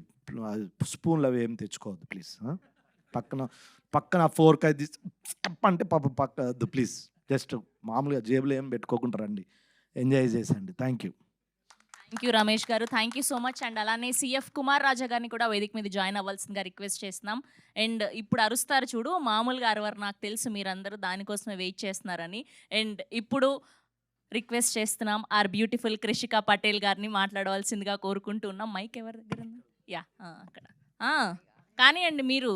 స్పూన్లు అవి ఏం తెచ్చుకోవద్దు ప్లీజ్. పక్కన 4 అంటే పక్కద్దు ప్లీజ్. జస్ట్ మామూలుగా జేబులో ఏం పెట్టుకోకుండా రండి, ఎంజాయ్ చేసండి. Thank you. Thank you Ramesh garu, thank you so much. And అలానే సిఎఫ్ కుమార్ రాజా గారిని కూడా వేదిక మీద జాయిన్ అవ్వాల్సిందిగా రిక్వెస్ట్ చేస్తున్నాం. అండ్ ఇప్పుడు అరుస్తారు చూడు, మామూలుగా అరవరు, నాకు తెలుసు మీరందరూ దానికోసమే వెయిట్ చేస్తున్నారని. అండ్ ఇప్పుడు రిక్వెస్ట్ చేస్తున్నాం ఆర్ బ్యూటిఫుల్ కృషికా పటేల్ గారిని మాట్లాడవలసిందిగా కోరుకుంటున్నాం. మైక్ ఎవరి దగ్గర ఉంది? యా అక్కడ కానివ్వండి మీరు.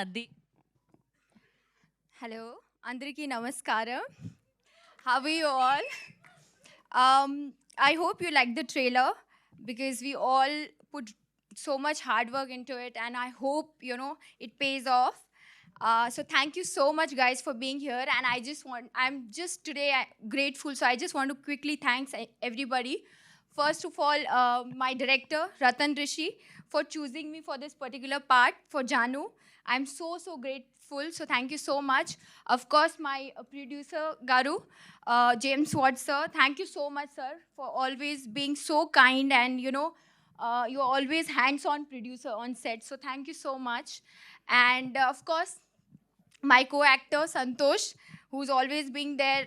అది హలో అందరికీ నమస్కారం. How are you all? I hope you like the trailer because we all put so much hard work into it, and I hope it pays off. So thank you so much guys for being here, and I'm just today grateful. So I just want to quickly thank everybody. First of all, my director Ratan Rishi for choosing me for this particular part for Janu. I'm so grateful. So thank you so much. Of course, my producer Garu, James Watts sir. Thank you so much, sir, for always being so kind, and you're always hands-on producer on set. So thank you so much. And of course, my co-actor Santosh, who's always being there.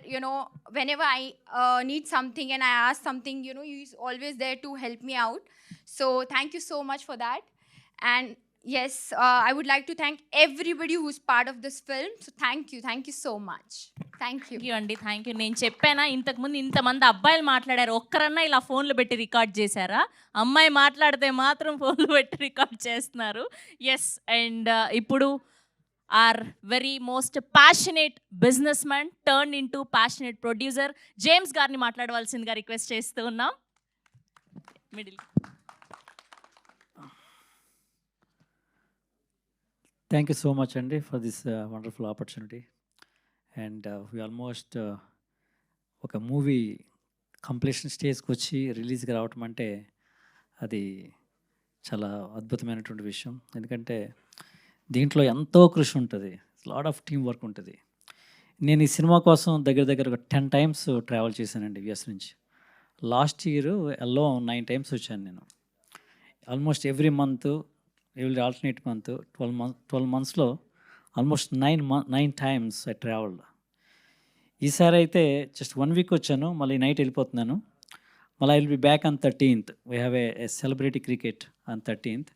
Whenever I need something and I ask something, he's always there to help me out. So thank you so much for that. And yes, I would like to thank everybody who's part of this film. So thank you so much. Thank you. అండి, thank you. నేను చెప్పానా ఇంతకుముందు ఇంతమంది అబ్బాయిలు మాట్లాడారు, ఒక్కరన్నా ఇలా ఫోన్లు పెట్టి రికార్డ్ చేశారా? అమ్మాయి మాట్లాడితే మాత్రం ఫోన్లు పెట్టి రికార్డ్ చేస్తున్నారు. ఎస్. అండ్ ఇప్పుడు our very most passionate businessman turn into passionate producer James గారిని మాట్లాడవలసిందిగా రిక్వెస్ట్ చేస్తూ ఉన్నాం. Middle. Thank you so much అండి for this wonderful opportunity. And we almost ఒక మూవీ కంప్లీషన్ స్టేజ్కి వచ్చి రిలీజ్కి రావటం అంటే అది చాలా అద్భుతమైనటువంటి విషయం. ఎందుకంటే దీంట్లో ఎంతో కృషి ఉంటుంది, లాట్ ఆఫ్ టీమ్ వర్క్ ఉంటుంది. నేను ఈ సినిమా కోసం దగ్గర ఒక 10 times ట్రావెల్ చేశానండి యుఎస్ నుంచి. లాస్ట్ ఇయర్ ఎల్లో 9 times వచ్చాను నేను. ఆల్మోస్ట్ ఎవ్రీ ఆల్టర్నేట్ మంత్ 12 monthsలో ఆల్మోస్ట్ 9 times ఐ ట్రావెల్డ్. ఈసారి అయితే జస్ట్ 1 week వచ్చాను, మళ్ళీ నైట్ వెళ్ళిపోతున్నాను. మళ్ళీ I will be back on 13th. We have a celebrity cricket on 13th.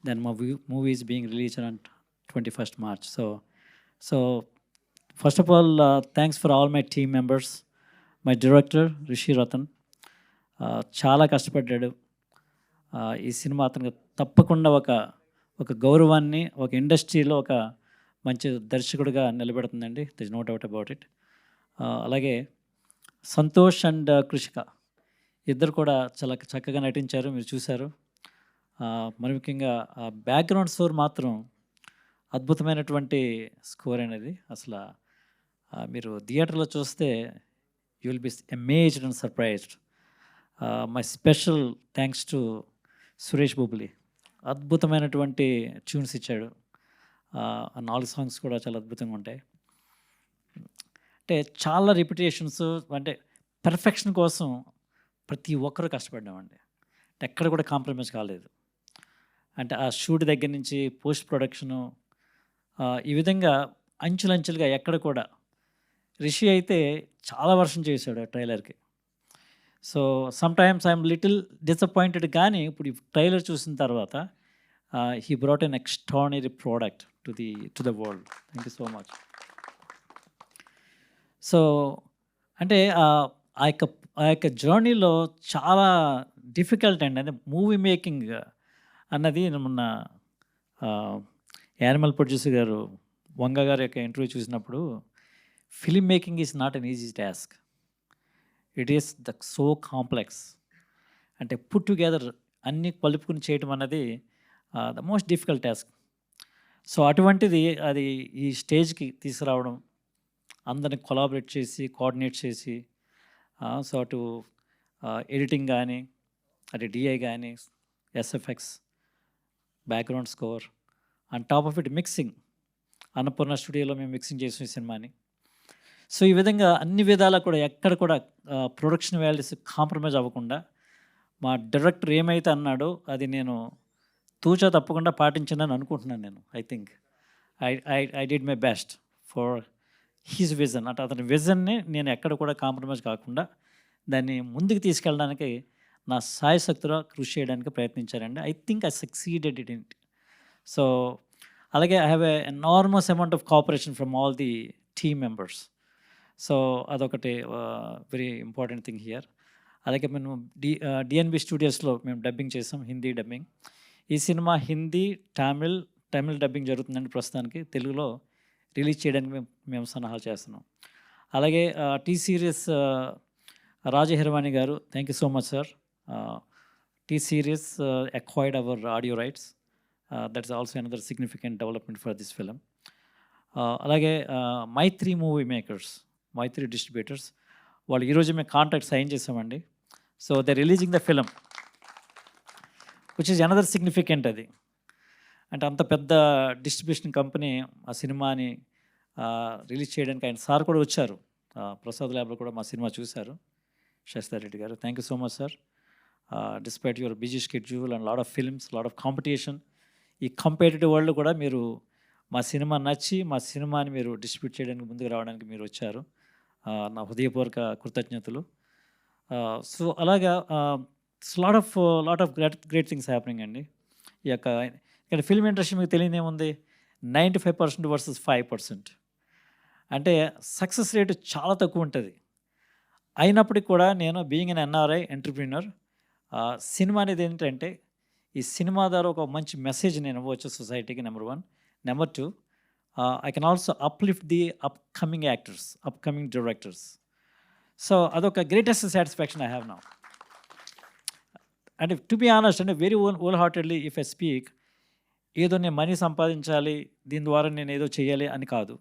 Then my movie is being released on 21st March. So first of all, thanks for all my team members. My director Rishi Ratan చాలా కష్టపడ్డాడు. ఈ cinema అతనికి తప్పకుండా ఒక గౌరవాన్ని ఒక ఇండస్ట్రీలో ఒక మంచి దర్శకుడిగా నిలబెడుతుందండి. There is no doubt about it. అలాగే సంతోష్ అండ్ కృషిక ఇద్దరు కూడా చాలా చక్కగా నటించారు, మీరు చూశారు. మరి ముఖ్యంగా బ్యాక్గ్రౌండ్ స్కోర్ మాత్రం అద్భుతమైనటువంటి స్కోర్ అనేది. అసలు మీరు థియేటర్లో చూస్తే you will be amazed and surprised. My special thanks to Suresh Bobbili. అద్భుతమైనటువంటి ట్యూన్స్ ఇచ్చాడు. ఆ 4 సాంగ్స్ కూడా చాలా అద్భుతంగా ఉంటాయి. అంటే చాలా రిపిటేషన్స్, అంటే పెర్ఫెక్షన్ కోసం ప్రతి ఒక్కరూ కష్టపడ్డామండి. అంటే ఎక్కడ కూడా కాంప్రమైజ్ కాలేదు. అంటే ఆ షూట్ దగ్గర నుంచి పోస్ట్ ప్రొడక్షను ఈ విధంగా అంచులంచులుగా ఎక్కడ కూడా. రిషి అయితే చాలా వర్షం చేశాడు ఆ ట్రైలర్కి. So sometimes I'm little disappointed, కానీ ఇప్పుడు ఈ ట్రైలర్ చూసిన తర్వాత he brought an extraordinary product to the world. Thank you so much. So అంటే ఆ యొక్క జర్నీలో చాలా డిఫికల్ట్ అండి. అంటే మూవీ మేకింగ్ అన్నది మొన్న యానిమల్ ప్రొడ్యూసర్ గారు వంగ గారి యొక్క ఇంటర్వ్యూ చూసినప్పుడు, film making is not an easy task, it is so complex. అంటే పుట్ టుగెదర్ అన్నీ కలుపుకుని చేయటం అన్నది the most difficult task. So అటువంటిది అది ఈ స్టేజ్కి తీసుకురావడం, అందరిని కొలాబరేట్ చేసి కోఆర్డినేట్ చేసి, సో అటు ఎడిటింగ్ కానీ, అటు డిఐ కానీ, SFX, background score, and top of it mixing. Annapurna స్టూడియోలో మేము మిక్సింగ్ చేసిన ఈ సినిమాని. సో ఈ విధంగా అన్ని విధాలా కూడా ఎక్కడ కూడా ప్రొడక్షన్ వాల్యూస్ కాంప్రమైజ్ అవ్వకుండా మా డైరెక్టర్ ఏమైతే అన్నాడో అది నేను తూచా తప్పకుండా పాటించానని అనుకుంటున్నాను. నేను I think I did my best for he's vision. అంటే అతని విజన్ని నేను ఎక్కడ కూడా కాంప్రమైజ్ కాకుండా దాన్ని ముందుకు తీసుకెళ్ళడానికి నా సాయశక్తిలో కృషి చేయడానికి ప్రయత్నించారండి. I think I succeeded it in it. So అలాగే I have a enormous amount of cooperation from all the team members. So అదొకటి వెరీ ఇంపార్టెంట్ థింగ్ హియర్. అలాగే మేము డిఎన్బి స్టూడియోస్లో మేము డబ్బింగ్ చేసాం, హిందీ డబ్బింగ్. ఈ సినిమా హిందీ, తమిళ్ డబ్బింగ్ జరుగుతుందండి ప్రస్తుతానికి. తెలుగులో రిలీజ్ చేయడానికి మేము సన్నాహాలు చేస్తున్నాం. అలాగే టీ సిరీస్ రాజహిరవాణి గారు, thank you so much sir. T series acquired our audio rights. That's also another significant development for this film. అలాగే మైత్రి మూవీ మేకర్స్, మైత్రి డిస్ట్రిబ్యూటర్స్, వాళ్ళు ఈరోజు మేము కాంట్రాక్ట్ సైన్ చేసామండి. So they releasing the film, which is another significant. అది అంటే అంత పెద్ద distribution company ఆ సినిమాని రిలీజ్ చేయడానికి ఆయన సార్ కూడా వచ్చారు. ప్రసాద్ ల్యాబ్లో కూడా మా సినిమా చూశారు శశిధర్ గారు. Thank you so much sir. Despite your busy schedule and lot of films, lot of competition, ఈ కంపేటిటివ్ వరల్డ్ కూడా మీరు మా సినిమా నచ్చి మా సినిమాని మీరు డిస్ట్రిబ్యూట్ చేయడానికి ముందుకు రావడానికి మీరు వచ్చారు. నా హృదయపూర్వక కృతజ్ఞతలు. సో అలాగా lot of great things happening అండి. ఈ యొక్క ఇక్కడ ఫిల్మ్ ఇండస్ట్రీ మీకు తెలియదు ఏముంది, 95% వర్సెస్ 5%. అంటే సక్సెస్ రేటు చాలా తక్కువ ఉంటుంది. అయినప్పటికీ కూడా నేను being an NRI entrepreneur, cinema అనేది ఏంటంటే ఈ సినిమా ద్వారా ఒక మంచి మెసేజ్ నేను ఇవ్వచ్చు సొసైటీకి, number 1. Number 2, I can also uplift the upcoming actors, upcoming directors. So అదొక greatest satisfaction I have now. అంటే టు బి ఆనెస్ట్, అంటే very wholeheartedly if I speak, ఏదో నేను మనీ సంపాదించాలి దీని ద్వారా నేను ఏదో చేయాలి అని కాదు.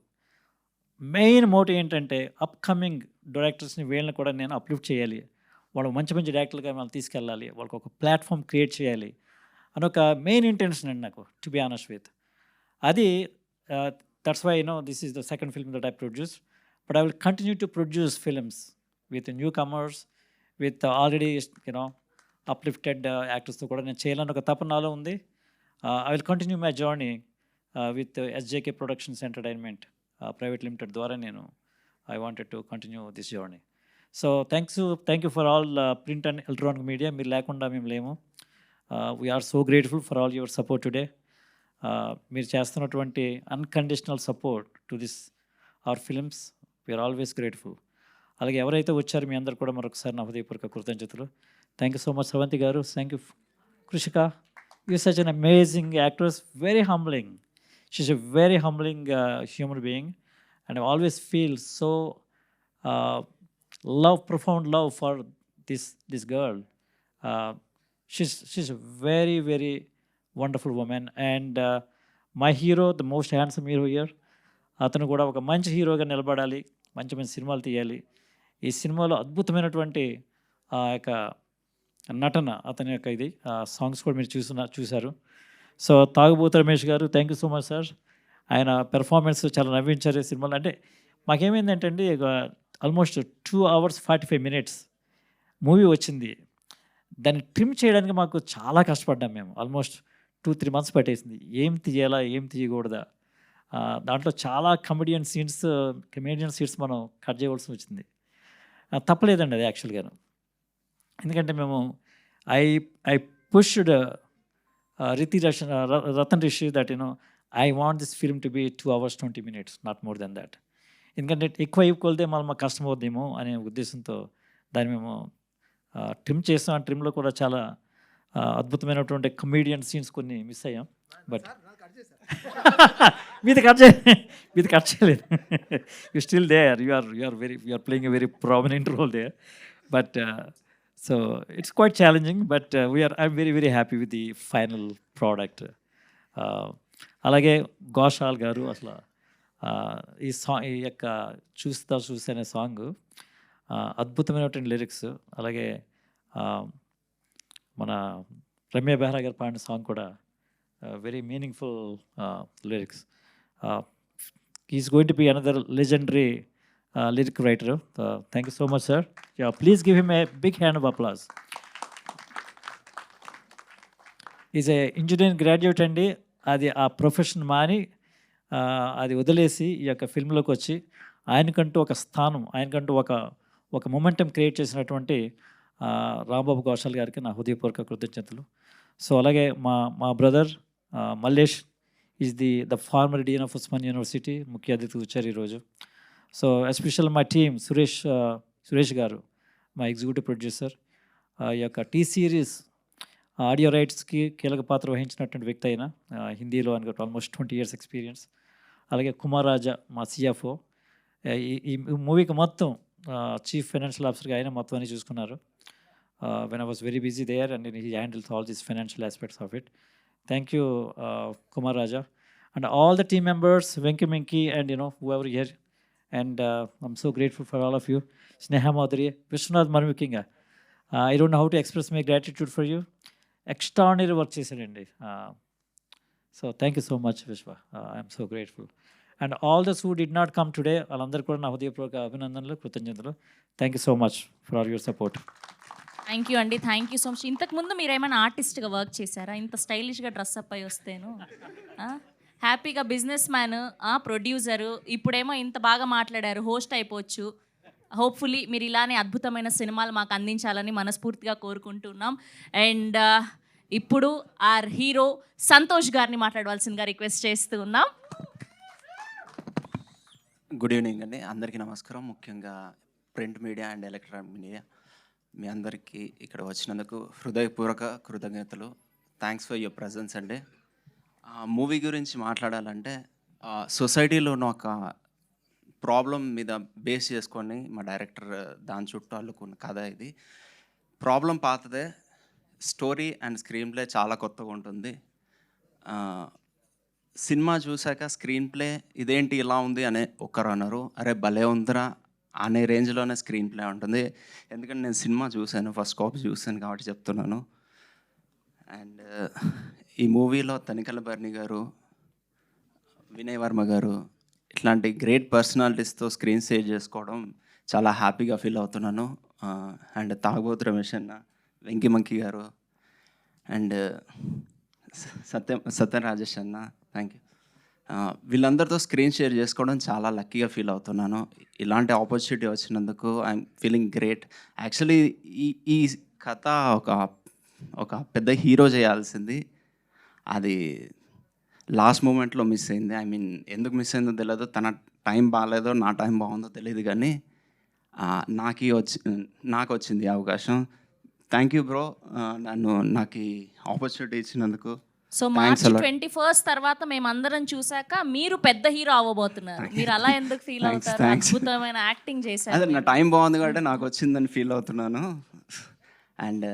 మెయిన్ మోటివ్ ఏంటంటే అప్కమింగ్ డైరెక్టర్స్ని వీళ్ళని కూడా నేను అప్లిఫ్ట్ చేయాలి, వాళ్ళు మంచి మంచి డైరెక్టర్లుగా మనం తీసుకెళ్ళాలి, వాళ్ళకి ఒక ప్లాట్ఫామ్ క్రియేట్ చేయాలి అని ఒక మెయిన్ ఇంటెన్షన్ అండి నాకు, టు బి ఆనెస్ట్ విత్. అది that's why this is the second film that I produce. But I will continue to produce films with newcomers, with already uplifted యాక్టర్స్తో కూడా నేను చేయాలని ఒక తపన నాలో ఉంది. I will continue my journey with SJK productions entertainment private limited ద్వారా నేను I wanted to continue this journey. So thank you for all print and electronic media. మీరు లేకుండా మేము లేము. We are so grateful for all your support today. మీరు చేస్తున్నటువంటి unconditional support to this our films, we are always grateful. అలాగే ఎవరైతే వచ్చారో మీ అందరు కూడా మరొకసారి నా హృదయపూర్వక కృతజ్ఞతలు. Thank you so much Sravanthi గారు. Thank you Krishika. You such an amazing actress, very humbling. She's a very humbling human being, and I always feel so profound love for this girl. She's a very, very wonderful woman, and my hero, the most handsome hero here, అతను కూడా ఒక మంచి హీరోగా నిలబడాలి, మంచి మంచి సినిమాలు తీయాలి. ఈ సినిమాలో అద్భుతమైనటువంటి ఆ యొక్క నటన, అతని యొక్క ఇది సాంగ్స్ కూడా మీరు చూశారు. సో తాగుబోతు Ramesh garu, thank you so much sir. ఆయన పెర్ఫార్మెన్స్ చాలా నవ్వించారు ఈ సినిమాలో. అంటే మాకేమైందంటే అండి, ఆల్మోస్ట్ 2 hours 45 minutes మూవీ వచ్చింది. దాన్ని ట్రిమ్ చేయడానికి మాకు చాలా కష్టపడ్డాం మేము. ఆల్మోస్ట్ 2-3 months పట్టేసింది. ఏం తీయాలా, ఏం తీయకూడదా. దాంట్లో చాలా కమెడియన్ సీన్స్ మనం కట్ చేయవలసి వచ్చింది. తప్పలేదండి అది యాక్చువల్గాను. ఎందుకంటే మేము I pushed Ratan Rishi that I want this film to be 2 hours 20 minutes, not more then that. ఎందుకంటే ఎక్కువ అయిపోతే మళ్ళీ మాకు కష్టం అవుద్దేమో అనే ఉద్దేశంతో దాన్ని మేము ట్రిమ్ చేసాం. ఆ ట్రిమ్లో కూడా చాలా అద్భుతమైనటువంటి కమీడియన్ సీన్స్ కొన్ని మిస్ అయ్యాం. బట్ మీది కట్ చేయలేదు. You still there, you are playing a very prominent role there. But so it's quite challenging, but I'm very very happy with the final product. అలాగే ఘోషాల్ గారు అసలు ఈ యొక్క చూస్తే అనే సాంగ్ అద్భుతమైనటువంటి లిరిక్స్. అలాగే మన రమ్య బెహ్రా గారు పాడిన సాంగ్ కూడా very meaningful lyrics. Is going to be another legendary lyric writer. Thank you so much, sir. Yeah, please give him a big hand of applause. He's a engineering graduate అండి. అది ఆ profession మాని అది వదిలేసి ఈ యొక్క ఫిల్మ్లోకి వచ్చి ఆయనకంటూ ఒక స్థానం, ఆయనకంటూ ఒక మొమెంటం క్రియేట్ చేసినటువంటి రాంబాబు ఘోషాల్ గారికి నా హృదయపూర్వక కృతజ్ఞతలు. సో అలాగే మా brother Mallesh is the former dean of Osmania university, ముఖ్య అతిథి వచ్చారు ఈరోజు. So special my team Suresh గారు, మా ఎగ్జిక్యూటివ్ ప్రొడ్యూసర్, ఈ యొక్క టీ సిరీస్ ఆడియో రైట్స్కి కీలక పాత్ర వహించినటువంటి వ్యక్తి అయినా హిందీలో అనుకుంటే ఆల్మోస్ట్ 20 years ఎక్స్పీరియన్స్. అలాగే కుమార్ రాజా, మా సిఎఫ్ఓ, ఈ మూవీకి మొత్తం చీఫ్ ఫైనాన్షియల్ ఆఫీసర్గా ఆయన మొత్తం అన్ని చూసుకున్నారు. When I was very busy there and he handles all these financial aspects of it. Thank you Kumar Raja and all the team members, Venky and whoever here. And I'm so grateful for all of you. Sneha Madhuri, Vishwanath Marmukinga. I don't know how to express my gratitude for you. Extraordinary work చేశారండి. So thank you so much, Vishwa. I'm so grateful. And all those who did not come today, వాళ్ళందరూ కూడా నా హృదయపూర్వక అభినందనలు, కృతజ్ఞతలు. Thank you so much for all your support. Thank you అండి, thank you so much. ఇంతకుముందు మీరు ఏమైనా ఆర్టిస్ట్గా వర్క్ చేశారా? ఇంత స్టైలిష్గా డ్రెస్అప్ అయి వస్తేను హ్యాపీగా బిజినెస్ మ్యాన్, ప్రొడ్యూసరు, ఇప్పుడేమో ఇంత బాగా మాట్లాడారు, హోస్ట్ అయిపోవచ్చు. హోప్ఫుల్లీ మీరు ఇలానే అద్భుతమైన సినిమాలు మాకు అందించాలని మనస్ఫూర్తిగా కోరుకుంటున్నాం. అండ్ ఇప్పుడు ఆర్ హీరో సంతోష్ గారిని మాట్లాడవలసిందిగా రిక్వెస్ట్ చేస్తూ ఉన్నాం. గుడ్ ఈవినింగ్ అండి, అందరికీ నమస్కారం. ముఖ్యంగా print media and electronic media మీ అందరికీ ఇక్కడ వచ్చినందుకు హృదయపూర్వక కృతజ్ఞతలు. థ్యాంక్స్ ఫర్ యువర్ ప్రజెన్స్ అండి. మూవీ గురించి మాట్లాడాలంటే సొసైటీలో ఉన్న ఒక ప్రాబ్లం మీద బేస్ చేసుకొని మా డైరెక్టర్ దాని చుట్టూ అల్లుకున్న కథ ఇది. ప్రాబ్లం పాతదే, స్టోరీ అండ్ స్క్రీన్ ప్లే చాలా కొత్తగా ఉంటుంది. సినిమా చూశాక స్క్రీన్ ప్లే ఇదేంటి ఇలా ఉంది అనే ఒకరు అన్నారు, అరే భలే ఉందిరా అనే రేంజ్లోనే స్క్రీన్ ప్లే ఉంటుంది. ఎందుకంటే నేను సినిమా చూశాను, ఫస్ట్ కాపీ చూశాను కాబట్టి చెప్తున్నాను. అండ్ ఈ మూవీలో తనికెళ్ళ భరణి గారు, వినయ్ వర్మ గారు ఇట్లాంటి గ్రేట్ పర్సనాలిటీస్తో స్క్రీన్ షేర్ చేసుకోవడం చాలా హ్యాపీగా ఫీల్ అవుతున్నాను. అండ్ తాగుబోతు రమేష్ అన్న, వెంకీ మంకీ గారు అండ్ సత్యం రాజేష్ అన్న, థ్యాంక్ యూ. వీళ్ళందరితో స్క్రీన్ షేర్ చేసుకోవడం చాలా లక్కీగా ఫీల్ అవుతున్నాను. ఇలాంటి ఆపర్చునిటీ వచ్చినందుకు ఐఎమ్ ఫీలింగ్ గ్రేట్. యాక్చువల్లీ ఈ కథ ఒక పెద్ద హీరో చేయాల్సింది, అది లాస్ట్ మూమెంట్లో మిస్ అయింది. ఐ మీన్ ఎందుకు మిస్ అయిందో తెలియదు, తన టైం బాగాలేదో నా టైం బాగుందో తెలియదు, కానీ నాకు వచ్చింది అవకాశం. థ్యాంక్ యూ బ్రో, నాకు ఈ ఆపర్చునిటీ ఇచ్చినందుకు. సో March 21st తర్వాత మేమందరం చూసాక మీరు పెద్ద హీరో అవ్వబోతున్నారు. మీరు అలా ఎందుకు ఫీల్ అవుతారు? అద్భుతమైన యాక్టింగ్ చేశారు. అదే నా టైం బాగుంది కాబట్టి నాకు వచ్చిందని ఫీల్ అవుతున్నాను. అండ్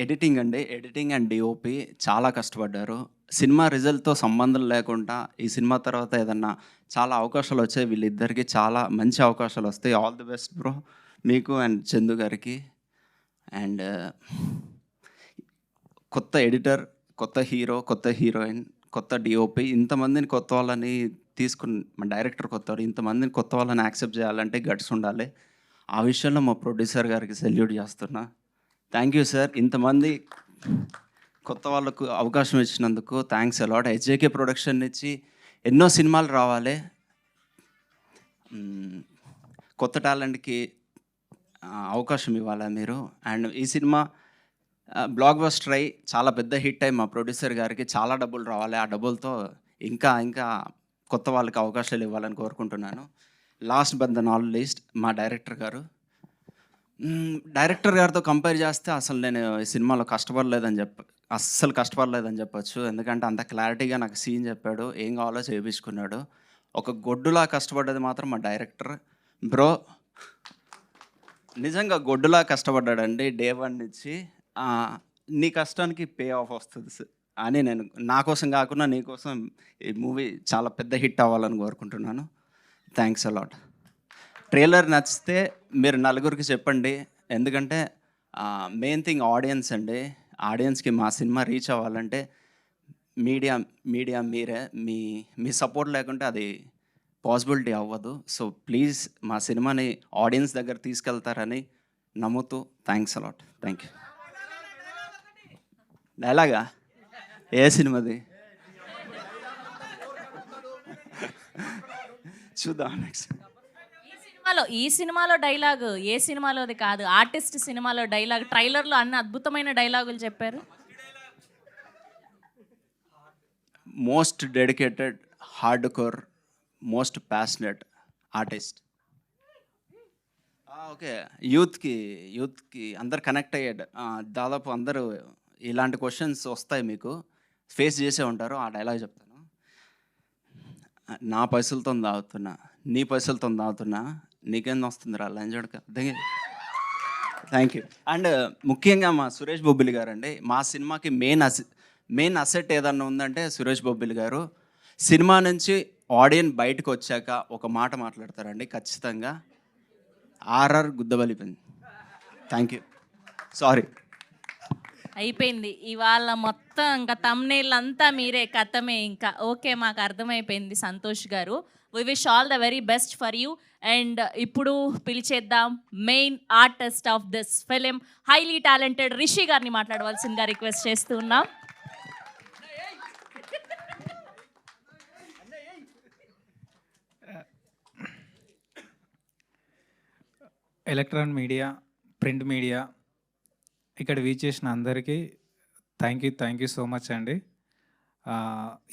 ఎడిటింగ్ అండి, ఎడిటింగ్ అండ్ డిఓపి చాలా కష్టపడ్డారు. సినిమా రిజల్ట్తో సంబంధం లేకుండా ఈ సినిమా తర్వాత ఏదన్నా చాలా అవకాశాలు వచ్చాయి. వీళ్ళిద్దరికి చాలా మంచి అవకాశాలు వస్తాయి. ఆల్ ది బెస్ట్ బ్రో మీకు అండ్ చందు గారికి. అండ్ కొత్త ఎడిటర్, కొత్త హీరో, కొత్త హీరోయిన్, కొత్త డిఓపి, ఇంతమందిని కొత్త వాళ్ళని తీసుకుని, మా డైరెక్టర్ కొత్తవాడు, ఇంతమందిని కొత్త వాళ్ళని యాక్సెప్ట్ చేయాలంటే గట్స్ ఉండాలి. ఆ విషయంలో మా ప్రొడ్యూసర్ గారికి సెల్యూట్ చేస్తున్నా. Thank you sir. ఇంతమంది కొత్త వాళ్ళకు అవకాశం ఇచ్చినందుకు థ్యాంక్స్ అలాట్. ఎస్జేకే ప్రొడక్షన్ నుంచి ఎన్నో సినిమాలు రావాలి. కొత్త టాలెంట్కి అవకాశం ఇవ్వాలి మీరు. అండ్ ఈ సినిమా బ్లాక్ బస్టర్ అయ్యి చాలా పెద్ద హిట్ అయ్యి మా ప్రొడ్యూసర్ గారికి చాలా డబ్బులు రావాలి. ఆ డబ్బులతో ఇంకా ఇంకా కొత్త వాళ్ళకి అవకాశాలు ఇవ్వాలని కోరుకుంటున్నాను. Last but the not least మా డైరెక్టర్ గారు. డైరెక్టర్ గారితో కంపేర్ చేస్తే అసలు నేను ఈ సినిమాలో అస్సలు కష్టపడలేదని చెప్పొచ్చు. ఎందుకంటే అంత క్లారిటీగా నాకు సీన్ చెప్పాడు, ఏం కావాలో చేయించుకున్నాడు. ఒక గొడ్డులా కష్టపడ్డది మాత్రం మా డైరెక్టర్ బ్రో. నిజంగా గొడ్డులా కష్టపడ్డాడండి డే 1 నుంచి. నీ కష్టానికి పే ఆఫ్ వస్తుంది అని నేను నా కోసం కాకుండా నీ కోసం ఈ మూవీ చాలా పెద్ద హిట్ అవ్వాలని కోరుకుంటున్నాను. Thanks a lot. ట్రైలర్ నచ్చితే మీరు నలుగురికి చెప్పండి. ఎందుకంటే మెయిన్ థింగ్ ఆడియన్స్ అండి. ఆడియన్స్కి మా సినిమా రీచ్ అవ్వాలంటే మీడియా మీరే. మీ సపోర్ట్ లేకుంటే అది పాసిబిలిటీ అవ్వదు. సో ప్లీజ్ మా సినిమాని ఆడియన్స్ దగ్గర తీసుకెళ్తారని నమ్ముతూ థ్యాంక్స్ అలాట్. Thank you. డైలాగా ఏ సినిమాది చూద్దాం నెక్స్ట్. ఈ సినిమాలో డైలాగ్ ఏ సినిమాలోది కాదు, ఆర్టిస్ట్ సినిమాలో డైలాగ్. ట్రైలర్లో అన్ని అద్భుతమైన డైలాగులు చెప్పారు. Most dedicated, hard core, most passionate artist. Okay, యూత్కి అందరు కనెక్ట్ అయ్యాడు. దాదాపు అందరూ ఇలాంటి క్వశ్చన్స్ వస్తాయి, మీకు ఫేస్ చేసే ఉంటారు. ఆ డైలాగ్ చెప్తాను. నా పైసలతో తాగుతున్నా, నీ పైసలతో తాగుతున్నా, నీకేం వస్తుందిరా లంజోడక. Thank you. అండ్ ముఖ్యంగా మా సురేష్ బొబ్బిలి గారు అండి. మా సినిమాకి మెయిన్ అసెట్ ఏదన్నా ఉందంటే సురేష్ బొబ్బిలి గారు. సినిమా నుంచి ఆడియన్స్ బయటకు వచ్చాక ఒక మాట మాట్లాడతారండి ఖచ్చితంగా. ఆర్ఆర్ గుద్దబలిపోయింది. Thank you. సారీ. అయిపోయింది ఇవాళ మొత్తం. ఇంకా తమ్నేల్ అంతా మీరే, కథమే ఇంకా. ఓకే, మాకు అర్థమైపోయింది Santosh garu. We wish all the very best for you. And ఇప్పుడు పిలిచేద్దాం main artist of this film, highly talented Rishi గారిని మాట్లాడవలసిందిగా రిక్వెస్ట్ చేస్తూ ఉన్నాం. ఎలక్ట్రానిక్ మీడియా, ప్రింట్ మీడియా ఇక్కడ వీచేసిన అందరికీ థ్యాంక్ యూ సో మచ్ అండి.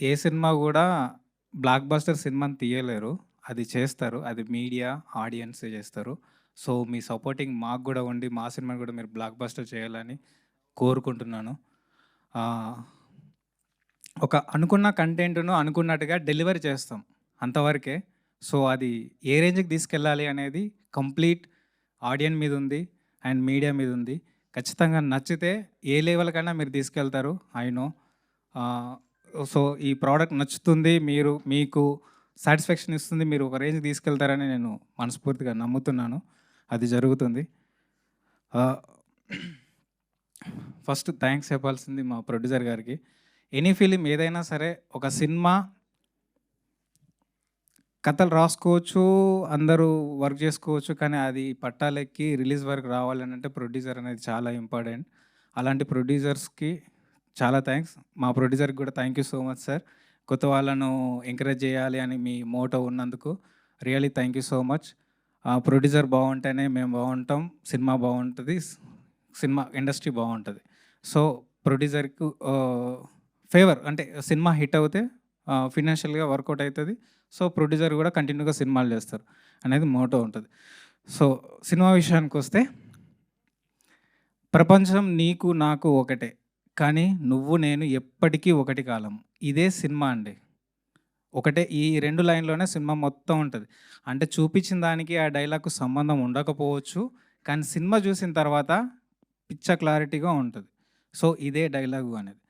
ఏ సినిమా కూడా బ్లాక్ బస్టర్ సినిమాని తీయలేరు, అది చేస్తారు. అది మీడియా, ఆడియన్సే చేస్తారు. సో మీ సపోర్టింగ్ మాకు కూడా ఉండి మా సినిమాని కూడా మీరు బ్లాక్ బస్టర్ చేయాలని కోరుకుంటున్నాను. ఒక అనుకున్న కంటెంట్ను అనుకున్నట్టుగా డెలివరీ చేస్తాం, అంతవరకే. సో అది ఏ రేంజ్కి తీసుకెళ్ళాలి అనేది కంప్లీట్ ఆడియన్స్ మీద ఉంది అండ్ మీడియా మీద ఉంది. ఖచ్చితంగా నచ్చితే ఏ లెవెల్ కన్నా మీరు తీసుకెళ్తారు, ఐ నో. సో ఈ ప్రోడక్ట్ నచ్చుతుంది, మీకు సాటిస్ఫాక్షన్ ఇస్తుంది, మీరు ఒక రేంజ్కి తీసుకెళ్తారని నేను మనస్ఫూర్తిగా నమ్ముతున్నాను. అది జరుగుతుంది. ఫస్ట్ థ్యాంక్స్ చెప్పాల్సింది మా ప్రొడ్యూసర్ గారికి. ఎనీ ఫిలిం ఏదైనా సరే, ఒక సినిమా కథలు రాసుకోవచ్చు, అందరూ వర్క్ చేసుకోవచ్చు, కానీ అది పట్టాలెక్కి రిలీజ్ వరకు రావాలని అంటే ప్రొడ్యూసర్ అనేది చాలా ఇంపార్టెంట్. అలాంటి ప్రొడ్యూసర్స్కి చాలా థ్యాంక్స్. మా ప్రొడ్యూసర్కి కూడా thank you so much sir. కొత్త వాళ్ళను ఎంకరేజ్ చేయాలి అని మీ మోటో ఉన్నందుకు really thank you so much. Producer బాగుంటేనే మేము బాగుంటాం, సినిమా బాగుంటుంది, సినిమా ఇండస్ట్రీ బాగుంటుంది. సో ప్రొడ్యూసర్కి ఫేవర్ అంటే సినిమా హిట్ అవుతే ఫినాన్షియల్గా వర్కౌట్ అవుతుంది. సో ప్రొడ్యూసర్ కూడా కంటిన్యూగా సినిమాలు చేస్తారు అనేది మోటో ఉంటుంది. సో సినిమా విషయానికి వస్తే, ప్రపంచం నీకు నాకు ఒకటే, కానీ నువ్వు నేను ఎప్పటికీ ఒకటి కాలం. ఇదే సినిమా అండి. ఒకటే, ఈ 2 లైన్లోనే సినిమా మొత్తం ఉంటుంది. అంటే చూపించిన దానికి ఆ డైలాగ్కు సంబంధం ఉండకపోవచ్చు, కానీ సినిమా చూసిన తర్వాత పిచ్చ క్లారిటీగా ఉంటుంది. సో ఇదే డైలాగు అనేది.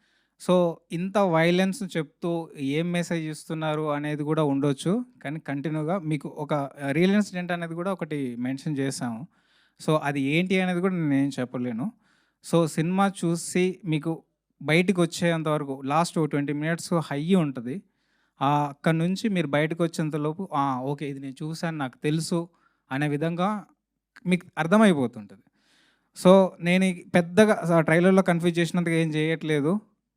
సో ఇంత వైలెన్స్ చెప్తూ ఏం మెసేజ్ ఇస్తున్నారు అనేది కూడా ఉండొచ్చు. కానీ కంటిన్యూగా మీకు ఒక రియల్ ఇన్సిడెంట్ అనేది కూడా ఒకటి మెన్షన్ చేశాము. సో అది ఏంటి అనేది కూడా నేనేం చెప్పలేను. సో సినిమా చూసి మీకు బయటికి వచ్చేంత వరకు లాస్ట్ 20 మినిట్స్ హై ఉంటది. అక్కడి నుంచి మీరు బయటకు వచ్చేంతలోపు ఓకే. ఇది నేను చూసాను, నాకు తెలుసు అనే విధంగా మీకు అర్థమైపోతుంటది. సో నేను పెద్దగా ట్రైలర్‌లో కన్‌ఫ్యూజ్ చేసినంతగా ఏం చేయట్లేదు.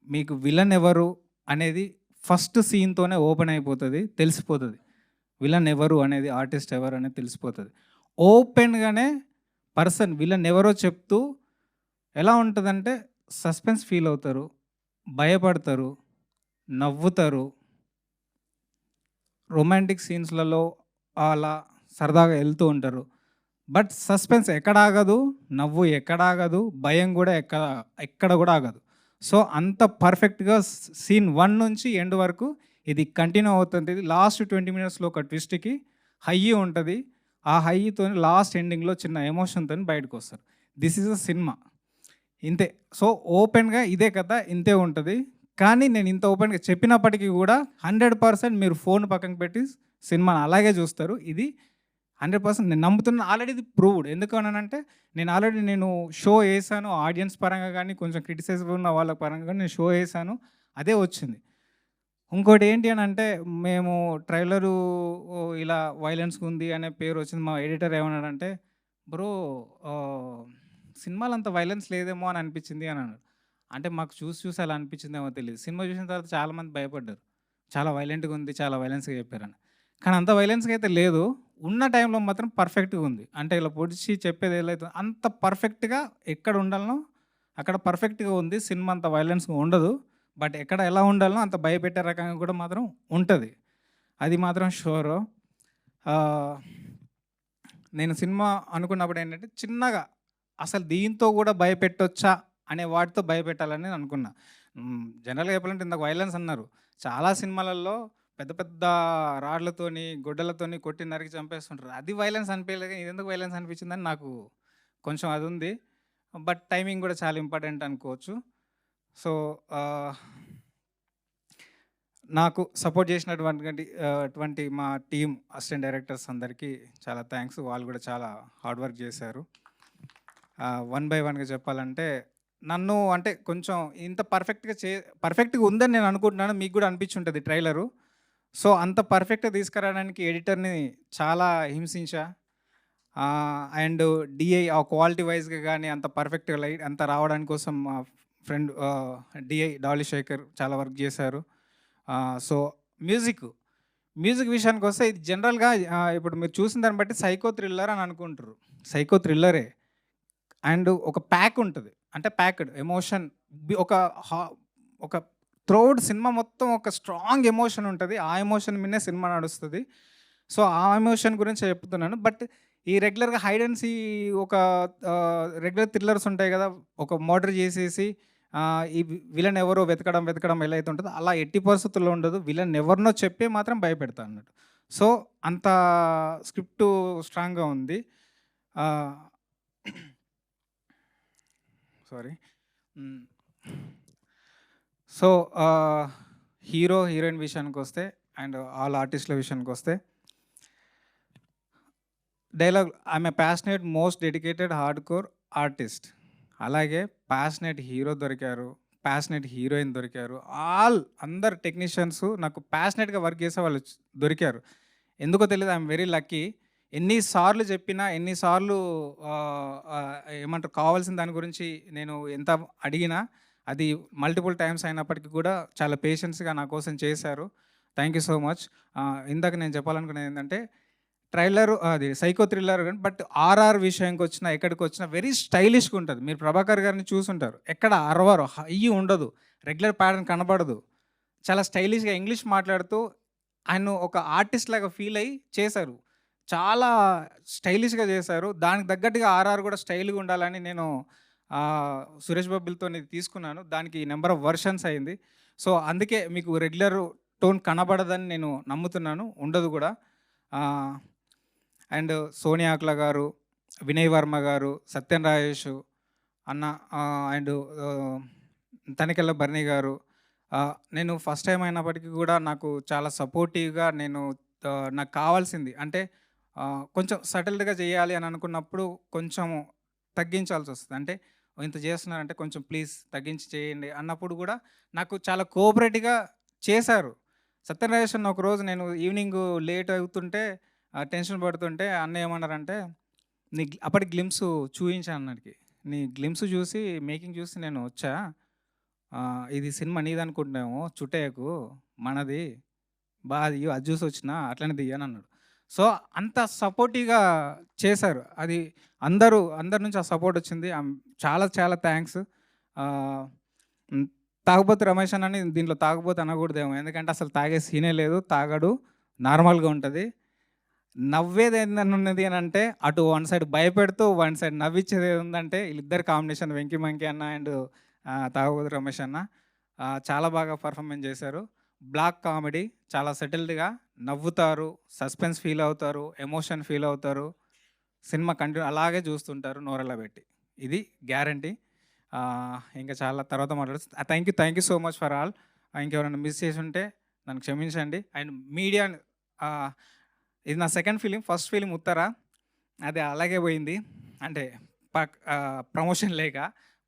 మీకు విలన్ ఎవరు అనేది ఫస్ట్ సీన్‌తోనే ఓపెన్ అయిపోతది. తెలిసిపోతది. విలన్ ఎవరు అనేది, ఆర్టిస్ట్ ఎవరు అనేది తెలిసిపోతది. ఓపెన్‌గానే విలన్ ఎవరో చెప్తూ ఎలా ఉంటదంటే సస్పెన్స్ ఫీల్ అవుతారు, భయపడతారు, నవ్వుతారు. రొమాంటిక్ సీన్స్‌లలో అలా సరదాగా వెళ్తూ ఉంటారు. బట్ సస్పెన్స్ ఎక్కడ ఆగదు, నవ్వు ఎక్కడ ఆగదు, భయం కూడా ఎక్కడ కూడా ఆగదు. సో అంత పర్ఫెక్ట్‌గా సీన్ 1 నుంచి ఎండ్ వరకు ఇది కంటిన్యూ అవుతుంది. లాస్ట్ 20 మినిట్స్‌లో ఒక ట్విస్ట్‌కి హై ఉంటది. ఆ హైతోని లాస్ట్ ఎండింగ్‌లో చిన్న ఎమోషన్‌తోని బయటకొస్తారు. This is a cinema. ఇంతే. సో ఓపెన్‌గా ఇదే కథ, ఇంతే ఉంటది. కానీ నేను ఇంత ఓపెన్‌గా చెప్పినప్పటికీ కూడా 100% మీరు ఫోన్ పక్కన పెట్టి సినిమాని అలాగే చూస్తారు. ఇది 100% నేను నమ్ముతున్నాను. ఆల్రెడీ ఇది ప్రూవ్డ్. ఎందుకు అనంటే నేను షో ఏసాను. ఆడియన్స్ పరంగా గానీ, కొంచెం క్రిటిసిజం ఉన్న వాళ్ళ పరంగా గానీ నేను షో ఏసాను. అదే వచ్చింది. ఇంకోటి ఏంటి అనంటే మేము ట్రైలరు ఇలా వైలెన్స్‌గా ఉంది అనే పేరు వచ్చింది. మా ఎడిటర్ ఏమన్నాడంటే, "బ్రో సినిమాలో అంత వైలెన్స్ లేదేమో అని అనిపించింది" అని అన్నాడు. అంటే మాకు చూసి అలా అనిపించిందేమో తెలీదు. సినిమా చూసిన తర్వాత చాలామంది భయపడ్డారు. చాలా వైలెంట్‌గా ఉంది, చాలా వైలెన్స్‌గా చెప్పారని. కానీ అంత వైలెన్స్‌గా అయితే లేదు. ఉన్న టైంలో మాత్రం పర్ఫెక్ట్‌గా ఉంది. అంటే ఇలా పొడిచి చెప్పేది ఏదైతే అంత పర్ఫెక్ట్‌గా ఎక్కడ ఉండాలనో అక్కడ పర్ఫెక్ట్‌గా ఉంది. సినిమా అంత వైలెన్స్‌గా ఉండదు. బట్ ఎక్కడ ఎలా ఉండాలనో అంత భయపెట్టే రకంగా కూడా మాత్రం ఉంటది. అది మాత్రం షూరు. నేను సినిమా అనుకున్నప్పుడు ఏంటంటే చిన్నగా అసలు దీంతో కూడా భయపెట్టొచ్చా అనే వాటితో భయపెట్టాలని నేను అనుకున్నా. జనరల్‌గా చెప్పాలంటే ఇందాక వైలెన్స్ అన్నారు. చాలా సినిమాలలో పెద్ద రాడ్లతోని, గొడ్డలతోని కొట్టి నరికి చంపేస్తుంటారు. అది వైలెన్స్ అనిపియలేదు గానీ ఇదెందుకు వైలెన్స్ అనిపించిందని నాకు కొంచెం అదుంది. బట్ టైమింగ్ కూడా చాలా ఇంపార్టెంట్ అనుకోవచ్చు. సో నాకు సపోర్ట్ చేసినటువంటి మా టీమ్ అసిస్టెంట్ డైరెక్టర్స్ అందరికీ చాలా థ్యాంక్స్. వాళ్ళు కూడా చాలా హార్డ్ వర్క్ చేశారు. వన్ బై వన్‌గా చెప్పాలంటే నన్ను అంటే కొంచెం ఇంత పర్ఫెక్ట్‌గా ఉందని నేను అనుకుంటున్నాను. మీకు కూడా అనిపించుంటది ట్రైలరు. సో అంత పర్ఫెక్ట్‌గా తీసుకురావడానికి ఎడిటర్‌ని చాలా హింసించా. అండ్ డీఐ ఆ క్వాలిటీ వైస్‌గా గానీ అంత పర్ఫెక్ట్‌గా అంత రావడానికి కోసం మా ఫ్రెండ్ డీఐ డాలీ శేఖర్ చాలా వర్క్ చేశారు. సో మ్యూజిక్ విషయానికొస్తే ఇది జనరల్‌గా ఇప్పుడు మీరు చూసిన దాన్ని బట్టి సైకో థ్రిల్లర్ అని అనుకుంటారు. సైకో థ్రిల్లరే. అండ్ ఒక ప్యాక్ ఉంటది. అంటే ప్యాక్డ్ ఎమోషన్ ఒక త్రూఅవుట్ సినిమా మొత్తం ఒక స్ట్రాంగ్ ఎమోషన్ ఉంటది. ఆ ఎమోషన్ మీదనే సినిమా నడుస్తది. సో ఆ ఎమోషన్ గురించి చెప్తున్నాను. బట్ ఈ రెగ్యులర్‌గా హైడ్ అండ్ సీ ఒక రెగ్యులర్ థ్రిల్లర్స్ ఉంటాయి కదా! ఒక మర్డర్ చేసేసి ఈ విలన్ ఎవరో వెతకడం ఎలా అయితే ఉంటదో అలా ఎట్టి పరిస్థితుల్లో ఉండదు. విలన్ ఎవరినో చెప్పే మాత్రం భయపెడతా అన్నట్టు. సో అంత స్క్రిప్టు స్ట్రాంగ్‌గా ఉంది. సారీ. సో హీరో, హీరోయిన్ విషయానికొస్తే అండ్ ఆల్ ఆర్టిస్ట్‌ల విషయానికొస్తే dialogue I'm a passionate most dedicated hardcore artist. అలాగే ప్యాషనేట్ హీరో దొరికారు, ప్యాషనేట్ హీరోయిన్ దొరికారు. అందరు టెక్నీషియన్స్ నాకు ప్యాషనేట్‌గా వర్క్ చేసే వాళ్ళు దొరికారు. ఎందుకో తెలీదు, ఐయామ్ వెరీ లక్కీ. ఎన్నిసార్లు చెప్పినా, ఎన్నిసార్లు ఏమంటారు కావాల్సిన దాని గురించి నేను ఎంత అడిగినా అది మల్టిపుల్ టైమ్స్ అయినప్పటికీ కూడా చాలా పేషెన్స్‌గా నా కోసం చేశారు. Thank you so much. ఇందాక నేను చెప్పాలనుకునేది ఏంటంటే ట్రైలర్ అది సైకో థ్రిల్లర్ కానీ బట్ ఆర్ఆర్ విషయానికొచ్చినా ఎక్కడికొచ్చినా వెరీ స్టైలిష్‌గా ఉంటది. మీరు ప్రభాకర్ గారిని చూసుంటారు. ఎక్కడ అరవరు, హై ఉండదు, రెగ్యులర్ ప్యాటర్న్ కనబడదు. చాలా స్టైలిష్‌గా ఇంగ్లీష్ మాట్లాడుతూ ఆయన ఒక ఆర్టిస్ట్ లాగా ఫీల్ అయ్యి చేశారు. చాలా స్టైలిష్‌గా చేశారు. దానికి తగ్గట్టుగా ఆర్ఆర్ కూడా స్టైల్‌గా ఉండాలని నేను సురేష్ బాబులతోని తీసుకున్నాను. దానికి నెంబర్ ఆఫ్ వర్షన్స్ అయింది. సో అందుకే మీకు రెగ్యులర్ టోన్ కనబడదని నేను నమ్ముతున్నాను. ఉండదు కూడా. అండ్ సోనియా అక్లా గారు, వినయ్ వర్మ గారు, సత్యన్ రాజేష్ అన్న అండ్ తనికెళ్ళ బర్ని గారు, నేను ఫస్ట్ టైం అయినప్పటికీ కూడా నాకు చాలా సపోర్టివ్‌గా నాకు కావాల్సింది అంటే కొంచెం సెటిల్డ్‌గా చేయాలి అని అనుకున్నప్పుడు కొంచెం తగ్గించాల్సొస్తది. అంటే ఇంత చేస్తున్నారంటే కొంచెం ప్లీజ్ తగ్గించి చేయండి అన్నప్పుడు కూడా నాకు చాలా కోఆపరేటివ్‌గా చేశారు. సత్యనాగేష్ అన్న ఒకరోజు నేను ఈవినింగ్ లేట్ అవుతుంటే టెన్షన్ పడుతుంటే అన్న ఏమన్నారంటే, అప్పటికి గ్లిమ్స్ చూయించాను అన్నకి. నీ గ్లిమ్స్ చూసి మేకింగ్ చూసి నేను వచ్చా. ఇది సినిమా నీదనుకుంటున్నాము చుట్టేయకు మనది. అది అది చూసి వచ్చినా అట్లనే తీయని అన్నాడు. సో అంత సపోర్టివ్‌గా చేశారు. అది అందరి నుంచి ఆ సపోర్ట్ వచ్చింది. చాలా చాలా థ్యాంక్స్. తాగుబోతు రమేష్ అన్నని దీంట్లో తాగుబోతు అనకూడదేమో. ఎందుకంటే అసలు తాగే సీనే లేదు. తాగడు. నార్మల్‌గా ఉంటది. నవ్వేది ఏందని ఉన్నది అని అంటే అటు వన్ సైడ్ భయపెడుతూ వన్ సైడ్ నవ్విచ్చేది ఏముందంటే వీళ్ళిద్దరు కాంబినేషన్ వెంకీ మంకీ అన్న అండ్ తాగుబోతు రమేష్ అన్న చాలా బాగా పర్ఫార్మెన్స్ చేశారు. బ్లాక్ కామెడీ చాలా సెటిల్డ్‌గా నవ్వుతారు, సస్పెన్స్ ఫీల్ అవుతారు, ఎమోషన్ ఫీల్ అవుతారు. సినిమా కంటిన్యూ అలాగే చూస్తుంటారు నోరెళ్ళ పెట్టి. ఇది గ్యారంటీ. ఇంకా చాలా తర్వాత మాట్లాడుతూ thank you so much for all. ఇంకెవరైనా మిస్ చేసి ఉంటే నన్ను క్షమించండి. అండ్ మీడియా ఇది నా సెకండ్ ఫిలిం. ఫస్ట్ ఫిలిం ఉత్తర అది అలాగే పోయింది. అంటే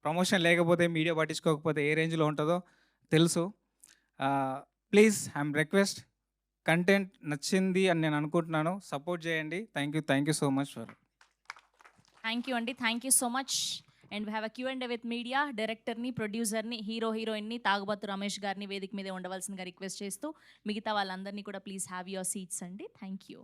ప్రమోషన్ లేకపోతే మీడియా పట్టించుకోకపోతే ఏ రేంజ్లో ఉంటుందో తెలుసు. ప్లీజ్ ఐఎమ్ రిక్వెస్ట్ కంటెంట్ నచ్చింది అని నేను అనుకుంటున్నాను. సపోర్ట్ చేయండి. Thank you so much for. Thank you అండి. Thank you so much. And we have a Q&A with media. డైరెక్టర్ని, ప్రొడ్యూసర్ని, హీరోయిన్ని తాగుబోతు రమేష్ గారిని వేదిక మీదే ఉండవలసిందిగా రిక్వెస్ట్ చేస్తూ మిగతా వాళ్ళందరినీ కూడా ప్లీజ్ హ్యావ్ యువర్ సీట్స్ అండి. Thank you.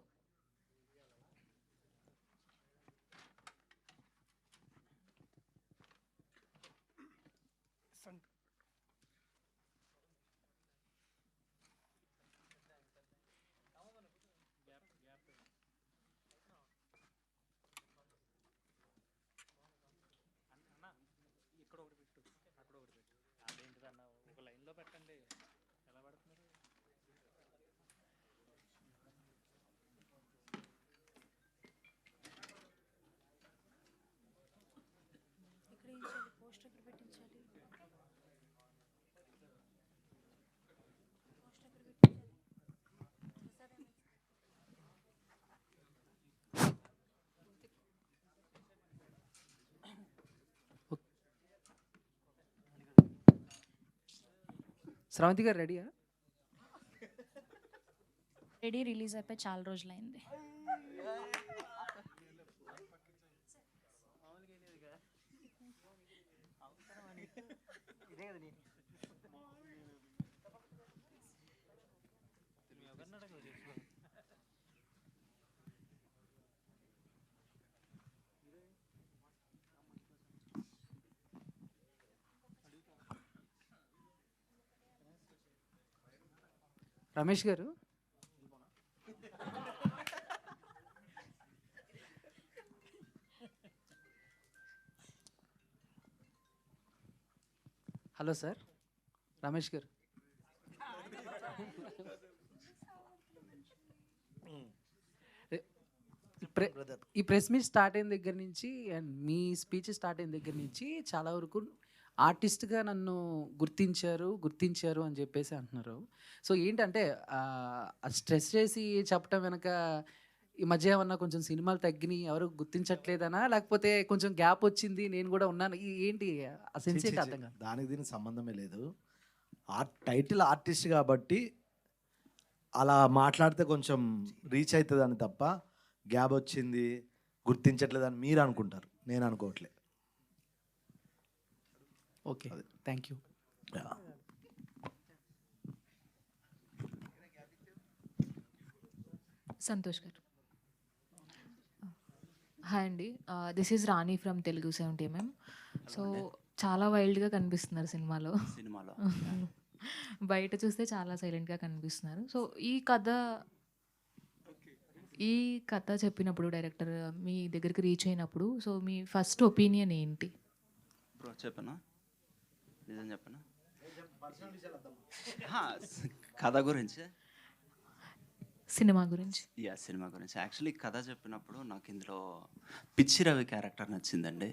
స్రవంతి గారు రెడీయా? రెడీ. రిలీజ్ అయిపోయి చాలా రోజులైంది. రమేష్ గారు హలో సార్. రమేష్ గారు ఈ ప్రెస్ మీట్ స్టార్ట్ అయిన దగ్గర నుంచి అండ్ మీ స్పీచ్ స్టార్ట్ అయిన దగ్గర నుంచి చాలా వరకు ఆర్టిస్ట్గా నన్ను గుర్తించారు అని చెప్పేసి అంటున్నారు. సో ఏంటంటే స్ట్రెస్ చేసి చెప్పడం వెనక ఈ మధ్య ఏమన్నా కొంచెం సినిమాలు తగ్గినాయి, ఎవరు గుర్తించట్లేదనా, లేకపోతే కొంచెం గ్యాప్ వచ్చింది నేను కూడా ఉన్నాను, ఏంటి ఆ సెన్స్ ఏంటి అర్థం కాదు. దానికి దీనికి సంబంధమే లేదు. టైటిల్ ఆర్టిస్ట్ కాబట్టి అలా మాట్లాడితే కొంచెం రీచ్ అవుతుంది అని తప్ప గ్యాప్ వచ్చింది గుర్తించట్లేదని మీరు అనుకుంటారు, నేను అనుకోవట్లేదు. Okay, thank you. సంతోష్ గారు. హాయ్ అండి, this is Rani from Telugu 70mm. So చాలా వైల్డ్గా కనిపిస్తున్నారు సినిమాలో. బయట చూస్తే చాలా సైలెంట్గా కనిపిస్తున్నారు. సో ఈ కథ చెప్పినప్పుడు డైరెక్టర్ మీ దగ్గరికి రీచ్ అయినప్పుడు సో మీ ఫస్ట్ ఒపీనియన్ ఏంటి? చెప్పనా, నిజం చెప్పనా, కథ గురించి, సినిమా గురించి? సినిమా గురించి. యాక్చువల్లీ కథ చెప్పినప్పుడు నాకు ఇందులో పిచ్చి రవి క్యారెక్టర్ నచ్చిందండి.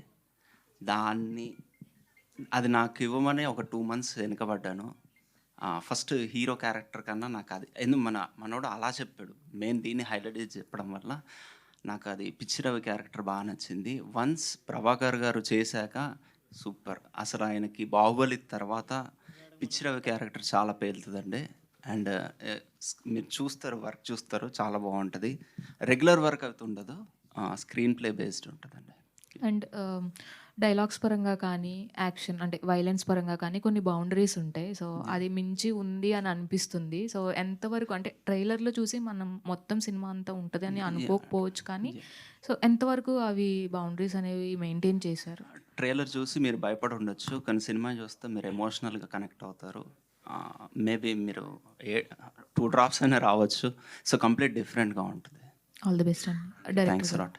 అది నాకు ఇవ్వమని ఒక 2 months వెనుకబడ్డాను. ఫస్ట్ హీరో క్యారెక్టర్ కన్నా నాకు అది మనోడు అలా చెప్పాడు. మెయిన్ దీన్ని హైలైట్ చేసి చెప్పడం వల్ల నాకు అది పిచ్చి రవి క్యారెక్టర్ బాగా నచ్చింది. వన్స్ ప్రభాకర్ గారు చేశాక సూపర్. అసలు ఆయనకి బాహుబలి తర్వాత పిచ్చి రవి క్యారెక్టర్ చాలా పేలుతుందండి. అండ్ మీరు వర్క్ చూస్తారు, చాలా బాగుంటుంది. రెగ్యులర్ వర్క్ అయితే ఉండదు, స్క్రీన్ ప్లే బేస్డ్ ఉంటుందండి. అండ్ డైలాగ్స్ పరంగా కానీ, యాక్షన్ అంటే వైలెన్స్ పరంగా కానీ కొన్ని బౌండరీస్ ఉంటాయి. సో అది మించి ఉంది అని అనిపిస్తుంది. సో ఎంతవరకు అంటే ట్రైలర్లో చూసి మనం మొత్తం సినిమా అంతా ఉంటుంది అని అనుకోకపోవచ్చు, కానీ సో ఎంతవరకు అవి బౌండరీస్ అనేవి మెయింటైన్ చేశారు? ట్రైలర్ చూసి మీరు భయపడి ఉండొచ్చు, కానీ సినిమా చూస్తే మీరు ఎమోషనల్గా కనెక్ట్ అవుతారు. మేబీ మీరు 2 drops అయినా రావచ్చు. సో కంప్లీట్ డిఫరెంట్గా ఉంటుంది. ఆల్ ది బెస్ట్ అండి. Thanks director lot.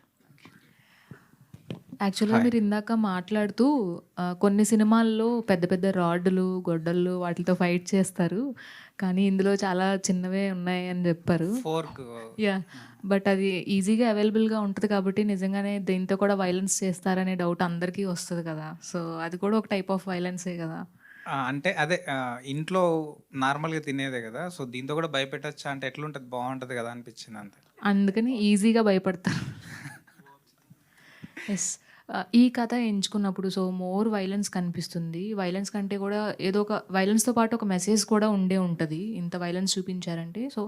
యాక్చువల్గా మీరు ఇందాక మాట్లాడుతూ కొన్ని సినిమాల్లో పెద్ద పెద్ద రాడ్లు, గొడ్డళ్ళు వాటితో ఫైట్ చేస్తారు, కానీ ఇందులో చాలా చిన్నవే ఉన్నాయి అని చెప్పారు. ఫోర్క్. యా, బట్ అది ఈజీగా అవైలబుల్గా ఉంటుంది కాబట్టి నిజంగానే దీంతో కూడా వైలెన్స్ చేస్తారనే డౌట్ అందరికీ వస్తుంది కదా. సో అది కూడా ఒక టైప్ ఆఫ్ వైలెన్సే కదా. అంటే అదే ఇంట్లో నార్మల్గా తినేదే కదా, సో దీంతో కూడా భయపెట్టచ్చా అంటే ఎట్లుంటుంది, బాగుంటుంది కదా అనిపించింది అంతే. అందుకని ఈజీగా భయపడతారు. ఎస్, ఈ కథ ఎంచుకున్నప్పుడు సో మోర్ వైలెన్స్ కనిపిస్తుంది. వైలెన్స్ కంటే కూడా ఏదో ఒక వైలెన్స్తో పాటు ఒక మెసేజ్ కూడా ఉండే ఉంటుంది. ఇంత వైలెన్స్ చూపించారంటే సో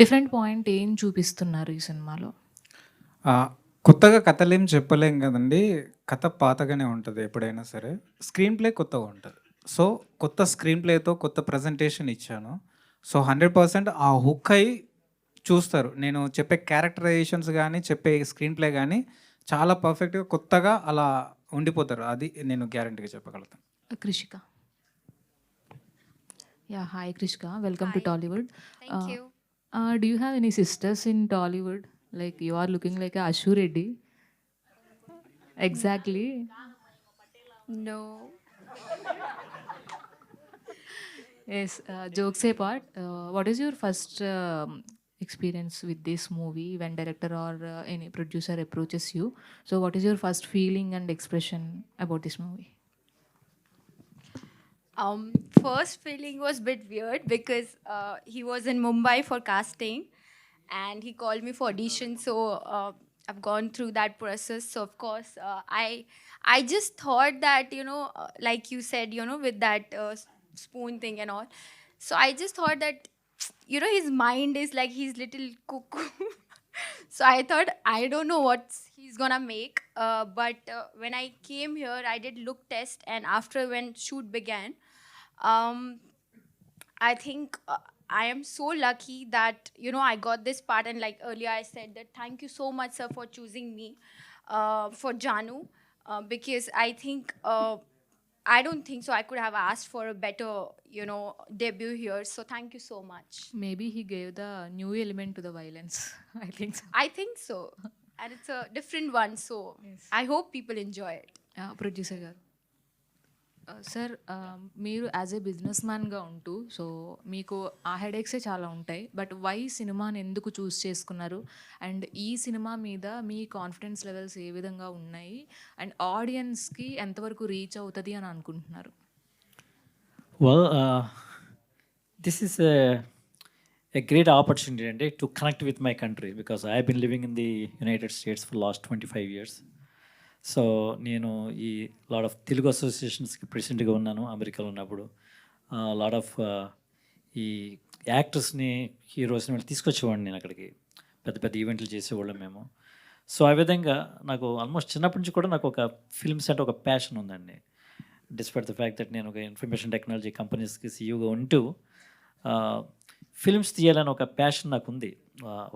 డిఫరెంట్ పాయింట్ ఏం చూపిస్తున్నారు ఈ సినిమాలో? కొత్తగా కథలేం చెప్పలేం కదండి, కథ పాతగానే ఉంటుంది ఎప్పుడైనా సరే. స్క్రీన్ ప్లే కొత్తగా ఉంటుంది. సో కొత్త స్క్రీన్ ప్లేతో కొత్త ప్రజెంటేషన్ ఇచ్చాను. సో 100% ఆ హుక్ అయి చూస్తారు. నేను చెప్పే క్యారెక్టరైజేషన్స్ కానీ, చెప్పే స్క్రీన్ ప్లే కానీ చాలా పర్ఫెక్ట్గా కొత్తగా అలా ఉండిపోతారు. అది నేను గ్యారంటీగా చెప్పగలుగుతాను. Krishika. Yeah, hi Krishika, welcome to Tollywood. Thank you. Do you have any sisters in Tollywood? Like you are looking like a Ashu Reddy. Exactly. No. Yes, jokes apart, what is your first experience with this movie when director or any producer approaches you? So what is your first feeling and expression about this movie? First feeling was a bit weird because he was in Mumbai for casting and he called me for audition. So I've gone through that process. So of course, I just thought that, like you said, with that spoon thing and all. So I just thought that, his mind is like he's little cuckoo. So I thought, I don't know what he's gonna make. But when I came here, I did look test, and after when shoot began, I think I am so lucky that I got this part. And like earlier I said that thank you so much, sir, for choosing me for Janu, because I think I don't think so I could have asked for a better debut here. So thank you so much. Maybe he gave the new element to the violence. I think so. I think so, and it's a different one. So Yes. I hope people enjoy it. Producer గారు, sir మీరు as a business మ్యాన్గా ఉంటూ so మీకు ఆ హెడేక్సే చాలా ఉంటాయి, but why సినిమాని ఎందుకు చూస్ చేసుకున్నారు అండ్ ఈ సినిమా మీద మీ కాన్ఫిడెన్స్ లెవెల్స్ ఏ విధంగా ఉన్నాయి అండ్ ఆడియన్స్కి ఎంతవరకు రీచ్ అవుతుంది అని అనుకుంటున్నారు? Well, this is a great opportunity and to connect with my country because I have been living in the United States for the last 25 years. So నేను ఈ లాట్ ఆఫ్ తెలుగు అసోసియేషన్స్కి ప్రెసిడెంట్గా ఉన్నాను అమెరికాలో ఉన్నప్పుడు. లాట్ ఆఫ్ ఈ యాక్టర్స్ని, హీరోస్ని వాళ్ళు తీసుకొచ్చేవాడిని నేను అక్కడికి. పెద్ద పెద్ద ఈవెంట్లు చేసేవాళ్ళం మేము. సో ఆ విధంగా నాకు ఆల్మోస్ట్ చిన్నప్పటి నుంచి కూడా నాకు ఒక ఫిల్మ్స్ అంటే ఒక ప్యాషన్ ఉందండి. డిస్పైట్ ద ఫ్యాక్ట్ దట్ నేను ఒక ఇన్ఫర్మేషన్ టెక్నాలజీ కంపెనీస్కి సీఈఓగా ఉంటూ ఫిల్మ్స్ తీయాలని ఒక ప్యాషన్ నాకు ఉంది,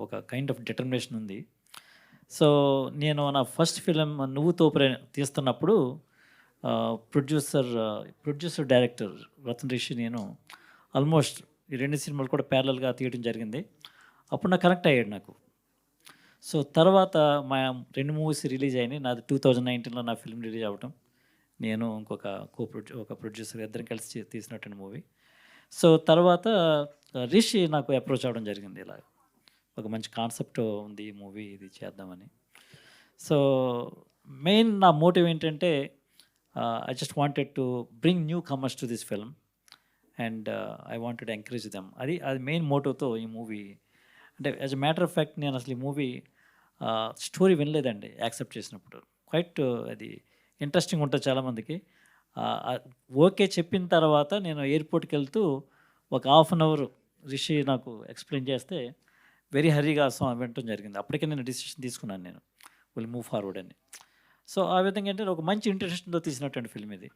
ఒక కైండ్ ఆఫ్ డిటర్మినేషన్ ఉంది. సో నేను నా ఫస్ట్ ఫిలిం నువ్వు తోపురే తీస్తున్నప్పుడు ప్రొడ్యూసర్ డైరెక్టర్ రతన్ రిషి నేను ఆల్మోస్ట్ ఈ 2 సినిమాలు కూడా ప్యారలల్గా తీయడం జరిగింది. అప్పుడు నాకు కనెక్ట్ అయ్యాడు నాకు. సో తర్వాత మా 2 మూవీస్ రిలీజ్ అయినాయి. నాది 2019లో నా ఫిల్మ్ రిలీజ్ అవ్వటం, నేను ఇంకొక ఒక ప్రొడ్యూసర్ ఇద్దరం కలిసి తీసినటువంటి మూవీ. సో తర్వాత రిషి నాకు అప్రోచ్ అవ్వడం జరిగింది, ఇలా ఒక మంచి కాన్సెప్ట్ ఉంది ఈ మూవీ, ఇది చేద్దామని. సో మెయిన్ నా మోటివ్ ఏంటంటే I just wanted to bring new comers to this film and I wanted encourage them. అది మెయిన్ మోటోతో ఈ మూవీ. అంటే as a matter of fact నేను అసలు ఈ మూవీ స్టోరీ వినలేదండి యాక్సెప్ట్ చేసినప్పుడు. క్వైట్ అది ఇంట్రెస్టింగ్ ఉంటుంది చాలామందికి. ఓకే చెప్పిన తర్వాత నేను ఎయిర్పోర్ట్కి వెళ్తూ ఒక హాఫ్ అన్ అవర్ రిషి నాకు ఎక్స్ప్లెయిన్ చేస్తే వెరీ హరీగా వినటం జరిగింది. అప్పటికే నేను డిసిషన్ తీసుకున్నాను, నేను విల్ మూవ్ ఫార్వర్డ్ అని. సో ఆ విధంగా ఏంటంటే ఒక మంచి ఇంట్రెస్ట్తో తీసినటువంటి ఫిల్మ్ ఇది.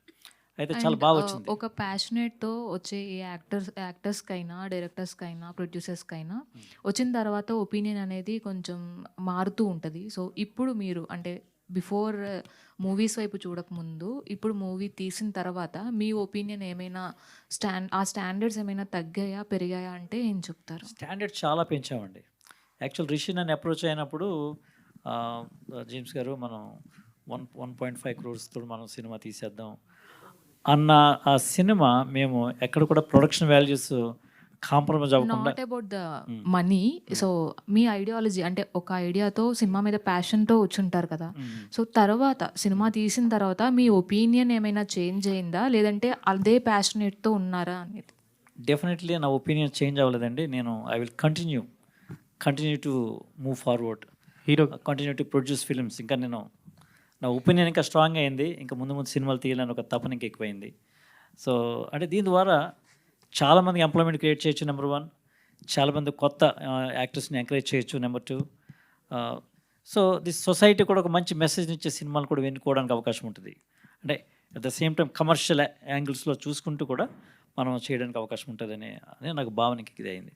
అయితే చాలా బాగా వచ్చింది. ఒక ప్యాషనేట్తో వచ్చే ఏ యాక్టర్స్కైనా, డైరెక్టర్స్కైనా, ప్రొడ్యూసర్స్కైనా వచ్చిన తర్వాత ఒపీనియన్ అనేది కొంచెం మారుతూ ఉంటుంది. సో ఇప్పుడు మీరు అంటే బిఫోర్ మూవీస్ వైపు చూడకముందు ఇప్పుడు మూవీ తీసిన తర్వాత మీ ఒపీనియన్ ఏమైనా ఆ స్టాండర్డ్స్ ఏమైనా తగ్గాయా, పెరిగాయా అంటే ఏం చెప్తారు? స్టాండర్డ్ చాలా పెంచామండి. యాక్చువల్ రిషి నన్ను అప్రోచ్ అయినప్పుడు జేమ్స్ గారు మనం 1.5 crores మనం సినిమా తీసేద్దాం అన్న ఆ సినిమా మేము ఎక్కడ కూడా ప్రొడక్షన్ వాల్యూస్ కాంప్రమైజ్ అవ్వకుండా. Not about the money. So me ideology అంటే ఒక ఐడియాతో సినిమా మీద ప్యాషన్తో వచ్చుంటారు కదా. సో తర్వాత సినిమా తీసిన తర్వాత మీ ఒపీనియన్ ఏమైనా చేంజ్ అయిందా, లేదంటే అదే ప్యాషనేట్తో ఉన్నారా అనేది? డెఫినెట్లీ నా ఒపీనియన్ చేంజ్ అవ్వలేదండి. నేను I will continue to move forward, continue to produce films. ఇంకా నా ఒపీనియన్ ఇంకా స్ట్రాంగ్ అయింది. ఇంకా ముందు సినిమాలు తీయాలని ఒక తపన ఇంకా ఎక్కువైంది. సో అంటే దీని ద్వారా చాలామందికి ఎంప్లాయ్మెంట్ క్రియేట్ చేయొచ్చు, నెంబర్ 1. చాలామంది కొత్త యాక్టర్స్ని ఎంకరేజ్ చేయొచ్చు, నెంబర్ 2. సో దిస్ సొసైటీ కూడా ఒక మంచి మెసేజ్ ఇచ్చే సినిమాలు కూడా ఎన్నుకోవడానికి అవకాశం ఉంటుంది. అంటే at the same time commercial యాంగిల్స్లో చూసుకుంటూ కూడా మనం చేయడానికి అవకాశం ఉంటుందని నాకు భావనకి ఇది అయింది.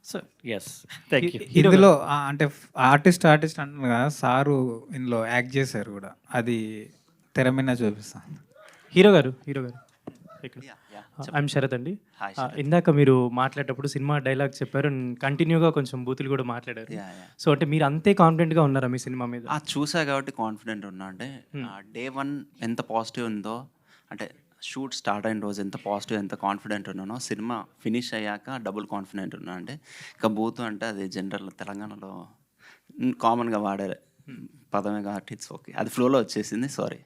So yes, thank you. ఇందులో అంటే ఆర్టిస్ట్ అంటున్నారు కదా, సారు ఇందులో యాక్ట్ చేశారు కూడా, అది తెర మీద చూపిస్తాను. హీరో గారు ఐఎమ్ శరత్ అండి. ఇందాక మీరు మాట్లాడేటప్పుడు సినిమా డైలాగ్ చెప్పారు, కంటిన్యూగా కొంచెం బూతులు కూడా మాట్లాడారు. సో అంటే మీరు అంతే కాన్ఫిడెంట్గా ఉన్నారా మీ సినిమా మీద? చూసా కాబట్టి కాన్ఫిడెంట్ ఉన్నా. అంటే డే 1 ఎంత పాజిటివ్ ఉందో, అంటే షూట్ స్టార్ట్ అయిన రోజు ఎంత పాజిటివ్, ఎంత కాన్ఫిడెంట్ ఉన్నానో, సినిమా ఫినిష్ అయ్యాక డబుల్ కాన్ఫిడెంట్ ఉన్నా. అంటే ఇక బూతు అంటే అది జనరల్ తెలంగాణలో కామన్గా వాడే పదమే కాబట్టి ఇట్స్ ఓకే, అది ఫ్లోలో వచ్చేసింది, సారీ.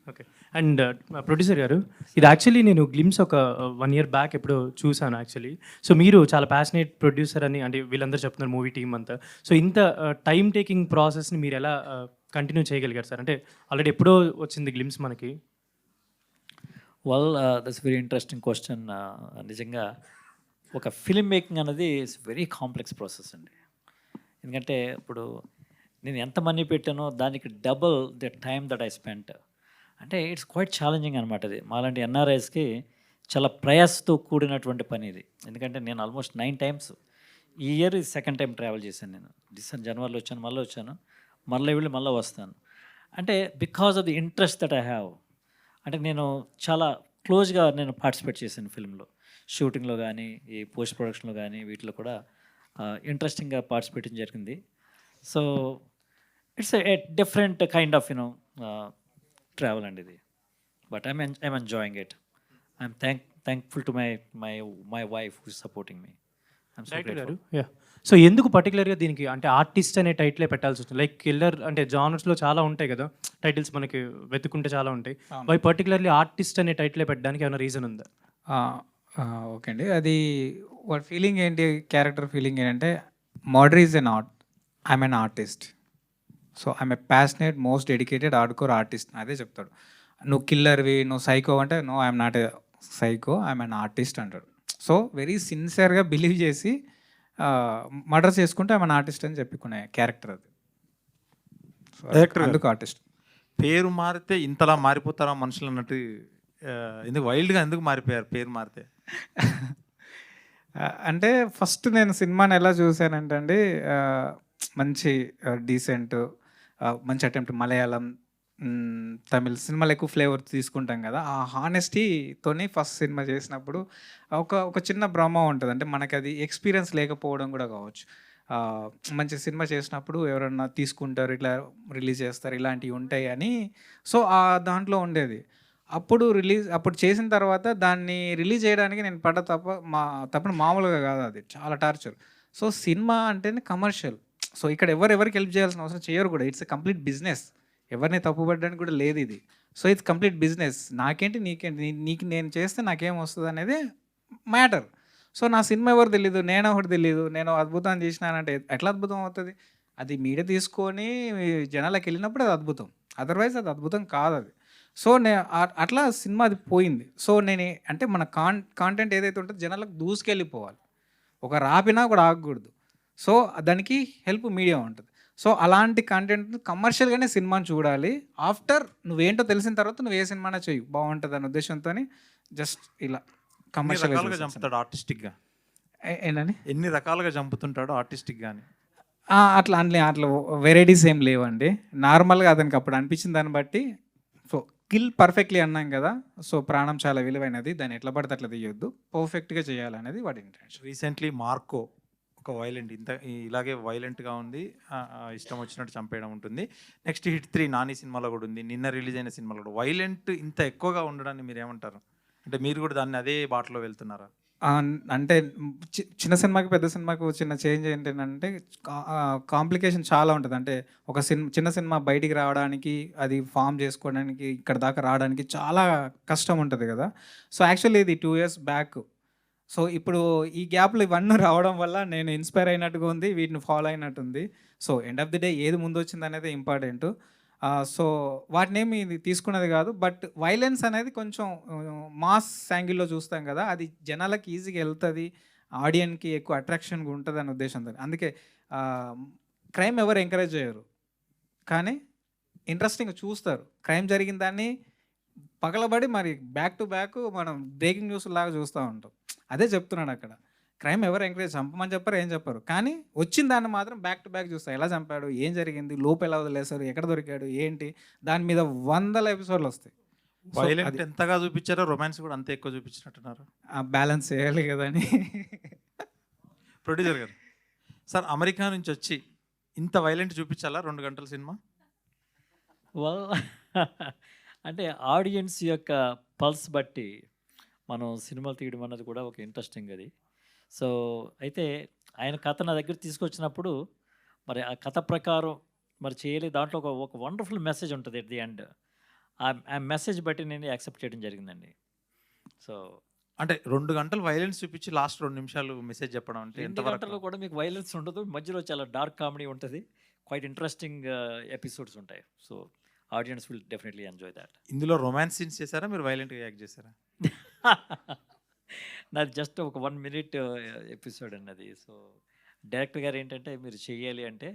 ఓకే. అండ్ ప్రొడ్యూసర్ గారు, ఇది యాక్చువల్లీ నేను గ్లిమ్స్ ఒక 1 year బ్యాక్ ఎప్పుడు చూసాను యాక్చువల్లీ. సో మీరు చాలా ప్యాషనేట్ ప్రొడ్యూసర్ అని అంటే వీళ్ళందరూ చెప్తున్నారు, మూవీ టీమ్ అంతా. సో ఇంత టైం టేకింగ్ ప్రాసెస్ని మీరు ఎలా కంటిన్యూ చేయగలిగారు సార్? అంటే ఆల్రెడీ ఎప్పుడో వచ్చింది గ్లిమ్స్ మనకి. Well, that's very interesting question. నిజంగా ఒక ఫిల్మ్ మేకింగ్ అనేది ఇట్స్ వెరీ కాంప్లెక్స్ ప్రాసెస్ అండి. ఎందుకంటే ఇప్పుడు నేను ఎంత మనీ పెట్టానో దానికి double the time that I spent. అంటే ఇట్స్ క్వైట్ ఛాలెంజింగ్ అనమాట. ఇది మాలాంటి ఎన్ఆర్ఐస్కి చాలా ప్రయాసతో కూడినటువంటి పని ఇది. ఎందుకంటే నేను ఆల్మోస్ట్ 9 times ఈ ఇయర్ ఇది 2nd time ట్రావెల్ చేశాను. నేను జనవరిలో వచ్చాను, మళ్ళీ వచ్చాను, మళ్ళీ వస్తాను. అంటే because of the interest that I have. అంటే నేను చాలా క్లోజ్గా నేను పార్టిసిపేట్ చేశాను ఫిల్మ్లో, షూటింగ్లో కానీ, ఈ పోస్ట్ ప్రొడక్షన్లో కానీ, వీటిలో కూడా ఇంట్రెస్టింగ్గా పార్టిసిపేట్ జరిగింది. So it's a different kind of travel అండి ఇది. But I'm enjoying it. I'm thankful to my wife who is supporting me. So ఎందుకు పర్టికులర్గా దీనికి అంటే ఆర్టిస్ట్ అనే టైటిలే పెట్టాల్సి వస్తుంది? లైక్ కిల్లర్ అంటే జానర్స్లో చాలా ఉంటాయి కదా టైటిల్స్, మనకి వెతుకుంటే చాలా ఉంటాయి. బై పర్టికులర్లీ ఆర్టిస్ట్ అనే టైటిలే పెట్టడానికి ఏమైనా రీజన్ ఉందా? ఓకే అండి, అది వాడి ఫీలింగ్ ఏంటి, క్యారెక్టర్ ఫీలింగ్ ఏంటంటే murder is an art, I'm an artist. So I'm a passionate, most dedicated hardcore artist. అదే చెప్తాడు. నువ్వు కిల్లర్వి, నువ్వు సైకో అంటే no, I'm not a psycho, I'm an artist అంటాడు. సో వెరీ సిన్సియర్గా బిలీవ్ చేసి మర్డర్ చేసుకుంటే ఐఎమ్ ఎన్ ఆర్టిస్ట్ అని చెప్పుకునే క్యారెక్టర్ అది. అందుకు ఆర్టిస్ట్. పేరు మారితే ఇంతలా మారిపోతారా మనుషులు అన్నట్టు, ఎందుకు వైల్డ్గా ఎందుకు మారిపోయారు పేరు మారితే? అంటే ఫస్ట్ నేను సినిమాని ఎలా చూశానంటే అండి, మంచి డీసెంట్, మంచి అటెంప్ట్. మలయాళం, తమిళ్ సినిమాలు ఎక్కువ ఫ్లేవర్ తీసుకుంటాం కదా, ఆ హానెస్టీతోని ఫస్ట్ సినిమా చేసినప్పుడు ఒక చిన్న భ్రమ ఉంటుంది. అంటే మనకి అది ఎక్స్పీరియన్స్ లేకపోవడం కూడా కావచ్చు. మంచి సినిమా చేసినప్పుడు ఎవరన్నా తీసుకుంటారు, ఇట్లా రిలీజ్ చేస్తారు, ఇలాంటివి ఉంటాయి అని. సో ఆ దాంట్లో ఉండేది. అప్పుడు చేసిన తర్వాత దాన్ని రిలీజ్ చేయడానికి నేను పడ్డ తప్పని మామూలుగా కాదు, అది చాలా టార్చర్. సో సినిమా అంటేనే కమర్షియల్. సో ఇక్కడ ఎవరికి హెల్ప్ చేయాల్సిన అవసరం చేయరు కూడా. It's a complete business. ఎవరిని తప్పుపడడానికి కూడా లేదు ఇది. So it's complete business. నాకేంటి నీకేంటి, నీకు నేను చేస్తే నాకేం వస్తుంది అనేది మ్యాటర్. సో నా సినిమా ఎవరు తెలీదు, నేను ఒకటి తెలీదు, నేను అద్భుతం చేసినానంటే ఎట్లా అద్భుతం అవుతుంది? అది మీడియా తీసుకొని జనాలకు వెళ్ళినప్పుడు అది అద్భుతం, అదర్వైజ్ అది అద్భుతం కాదు అది. సో అట్లా సినిమా అది పోయింది. సో అంటే మన కాంటెంట్ ఏదైతే ఉంటుందో జనాలకు దూసుకెళ్ళిపోవాలి, ఒక రాపినా కూడా ఆగకూడదు. సో దానికి హెల్ప్ మీడియా ఉంటుంది. సో అలాంటి కంటెంట్ కమర్షియల్గానే సినిమాని చూడాలి. ఆఫ్టర్ నువ్వేంటో తెలిసిన తర్వాత నువ్వు ఏ సినిమానే చెయ్యి, బాగుంటుంది అనే ఉద్దేశంతో జస్ట్ ఇలా ఎన్ని రకాలుగా కమర్షియల్ చంపుతాడు ఆర్టిస్టిక్గా? ఏంటని ఎన్ని రకాలుగా చంపుతుంటాడు ఆర్టిస్టిక్ కానీ? అట్లా వెరైటీస్ ఏం లేవండి. నార్మల్గా అతనికి అప్పుడు అనిపించిన దాన్ని బట్టి. సో కిల్ పర్ఫెక్ట్లీ అన్నాం కదా, సో ప్రాణం చాలా విలువైనది, దాన్ని ఎట్లా పడితే అట్లా తీయొద్దు, పర్ఫెక్ట్గా చేయాలనేది వాడి ఇంటెన్షన్. రీసెంట్లీ మార్కో ఒక వైలెంట్ ఇలాగే వైలెంట్గా ఉంది, ఇష్టం వచ్చినట్టు చంపేయడం ఉంటుంది. నెక్స్ట్ హిట్ 3 నాని సినిమాలో కూడా ఉంది, నిన్న రిలీజ్ అయిన సినిమాలో కూడా. వైలెంట్ ఇంత ఎక్కువగా ఉండడాన్ని మీరు ఏమంటారు? అంటే మీరు కూడా దాన్ని అదే బాటలో వెళ్తున్నారా? అంటే చిన్న సినిమాకి పెద్ద సినిమాకు చిన్న చేంజ్ ఏంటంటే కాంప్లికేషన్ చాలా ఉంటుంది. అంటే ఒక చిన్న సినిమా బయటికి రావడానికి, అది ఫామ్ చేసుకోవడానికి, ఇక్కడ దాకా రావడానికి చాలా కష్టం ఉంటుంది కదా. సో యాక్చువల్లీ ఇది 2 years బ్యాక్. సో ఇప్పుడు ఈ గ్యాప్లో ఇవన్నీ రావడం వల్ల నేను ఇన్స్పైర్ అయినట్టుగా ఉంది, వీటిని ఫాలో అయినట్టుంది. So end of the day ఏది ముందు వచ్చింది అనేది ఇంపార్టెంట్. సో వాటినేమి ఇది తీసుకున్నది కాదు. బట్ వైలెన్స్ అనేది కొంచెం మాస్ యాంగిల్లో చూస్తాం కదా, అది జనాలకి ఈజీగా వెళ్తుంది, ఆడియన్కి ఎక్కువ అట్రాక్షన్గా ఉంటుంది అనే ఉద్దేశంతో. అందుకే క్రైమ్ ఎవరు ఎంకరేజ్ చేయరు, కానీ ఇంట్రెస్టింగ్గా చూస్తారు. క్రైమ్ జరిగిన దాన్ని పగలబడి మరి బ్యాక్ టు బ్యాక్ మనం బ్రేకింగ్ న్యూస్ లాగా చూస్తూ ఉంటాం. అదే చెప్తున్నాడు అక్కడ. క్రైమ్ ఎవరు ఎంకరేజ్ చంపమని చెప్పారు, ఏం చెప్పారు, కానీ వచ్చిన దాన్ని మాత్రం బ్యాక్ టు బ్యాక్ చూస్తారు. ఎలా చంపాడు, ఏం జరిగింది, లోపు ఎలా వదిలేశారు, ఎక్కడ దొరికాడు, ఏంటి, దాని మీద 100 ఎపిసోడ్లు వస్తాయి. వైలెంట్ ఎంతగా చూపించారో రొమాన్స్ కూడా అంతే ఎక్కువ చూపించినట్టున్నారు. బ్యాలెన్స్ చేయాలి కదా అని. ప్రొడ్యూసర్ గారు, సార్ అమెరికా నుంచి వచ్చి ఇంత వైలెంట్ చూపించాలా 2 గంటల సినిమా? అంటే ఆడియన్స్ యొక్క పల్స్ బట్టి మనం సినిమాలు తీయడం అన్నది కూడా ఒక ఇంట్రెస్టింగ్ అది. సో అయితే ఆయన కథ నా దగ్గర తీసుకొచ్చినప్పుడు మరి ఆ కథ ప్రకారం మరి చేయాలి, దాంట్లో ఒక వండర్ఫుల్ మెసేజ్ ఉంటుంది ఎట్ ది ఎండ్. ఆ మెసేజ్ బట్టి నేను యాక్సెప్ట్ చేయడం జరిగిందండి. సో అంటే 2 గంటలు వైలెన్స్ చూపించి లాస్ట్ 2 నిమిషాలు మెసేజ్ చెప్పడం అంటే 2 గంటల్లో కూడా మీకు వైలెన్స్ ఉండదు, మధ్యలో చాలా డార్క్ కామెడీ ఉంటుంది, క్వైట్ ఇంట్రెస్టింగ్ ఎపిసోడ్స్ ఉంటాయి. So audience will definitely enjoy that. ఇందులో రొమాన్స్ సీన్స్ చేశారా, మీరు వైలెంట్గా యాక్ట్ చేశారా? నాది జస్ట్ ఒక 1 minute ఎపిసోడ్ అన్నది. సో డైరెక్టర్ గారు ఏంటంటే మీరు చెయ్యాలి అంటే,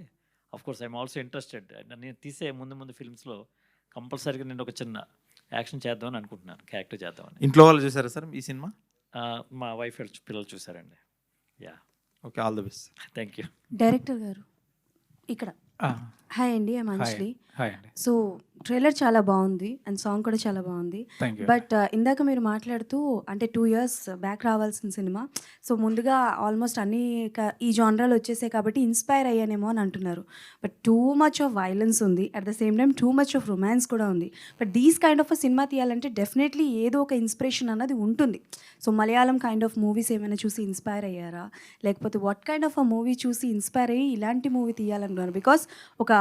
of course I'm also interested. నేను తీసే ముందు ఫిల్మ్స్లో కంపల్సరీగా నేను ఒక చిన్న యాక్షన్ చేద్దామని అనుకుంటున్నాను, క్యారెక్టర్ చేద్దామని. ఇంట్లో వాళ్ళు చూసారా సార్ ఈ సినిమా? మా వైఫ్ పిల్లలు చూసారండి. Yeah, okay, all the best. Thank you. Director గారు ఇక్కడ. హాయ్ అండి, ఐ మంజ్లీ. హాయ్ అండి. సో ట్రైలర్ చాలా బాగుంది అండ్ సాంగ్ కూడా చాలా బాగుంది. Thank you. బట్ ఇందాక మీరు మాట్లాడుతూ అంటే 2 years బ్యాక్ రావాల్సిన సినిమా, సో ముందుగా ఆల్మోస్ట్ అన్ని ఈ జానరాలు వచ్చేసాయి కాబట్టి ఇన్స్పైర్ అయ్యానేమో అని అంటున్నారు. But too much of violence ఉంది, at the same time too much of romance కూడా ఉంది. బట్ దీస్ కైండ్ ఆఫ్ సినిమా తీయాలంటే డెఫినెట్లీ ఏదో ఒక ఇన్స్పిరేషన్ అన్నది ఉంటుంది. So Malayalam kind of movies ఏమైనా చూసి ఇన్స్పైర్ అయ్యారా, లేకపోతే what kind of a movie చూసి ఇన్స్పైర్ అయ్యి ఇలాంటి మూవీ తీయాలనుకున్నారు? బికాస్ ఒక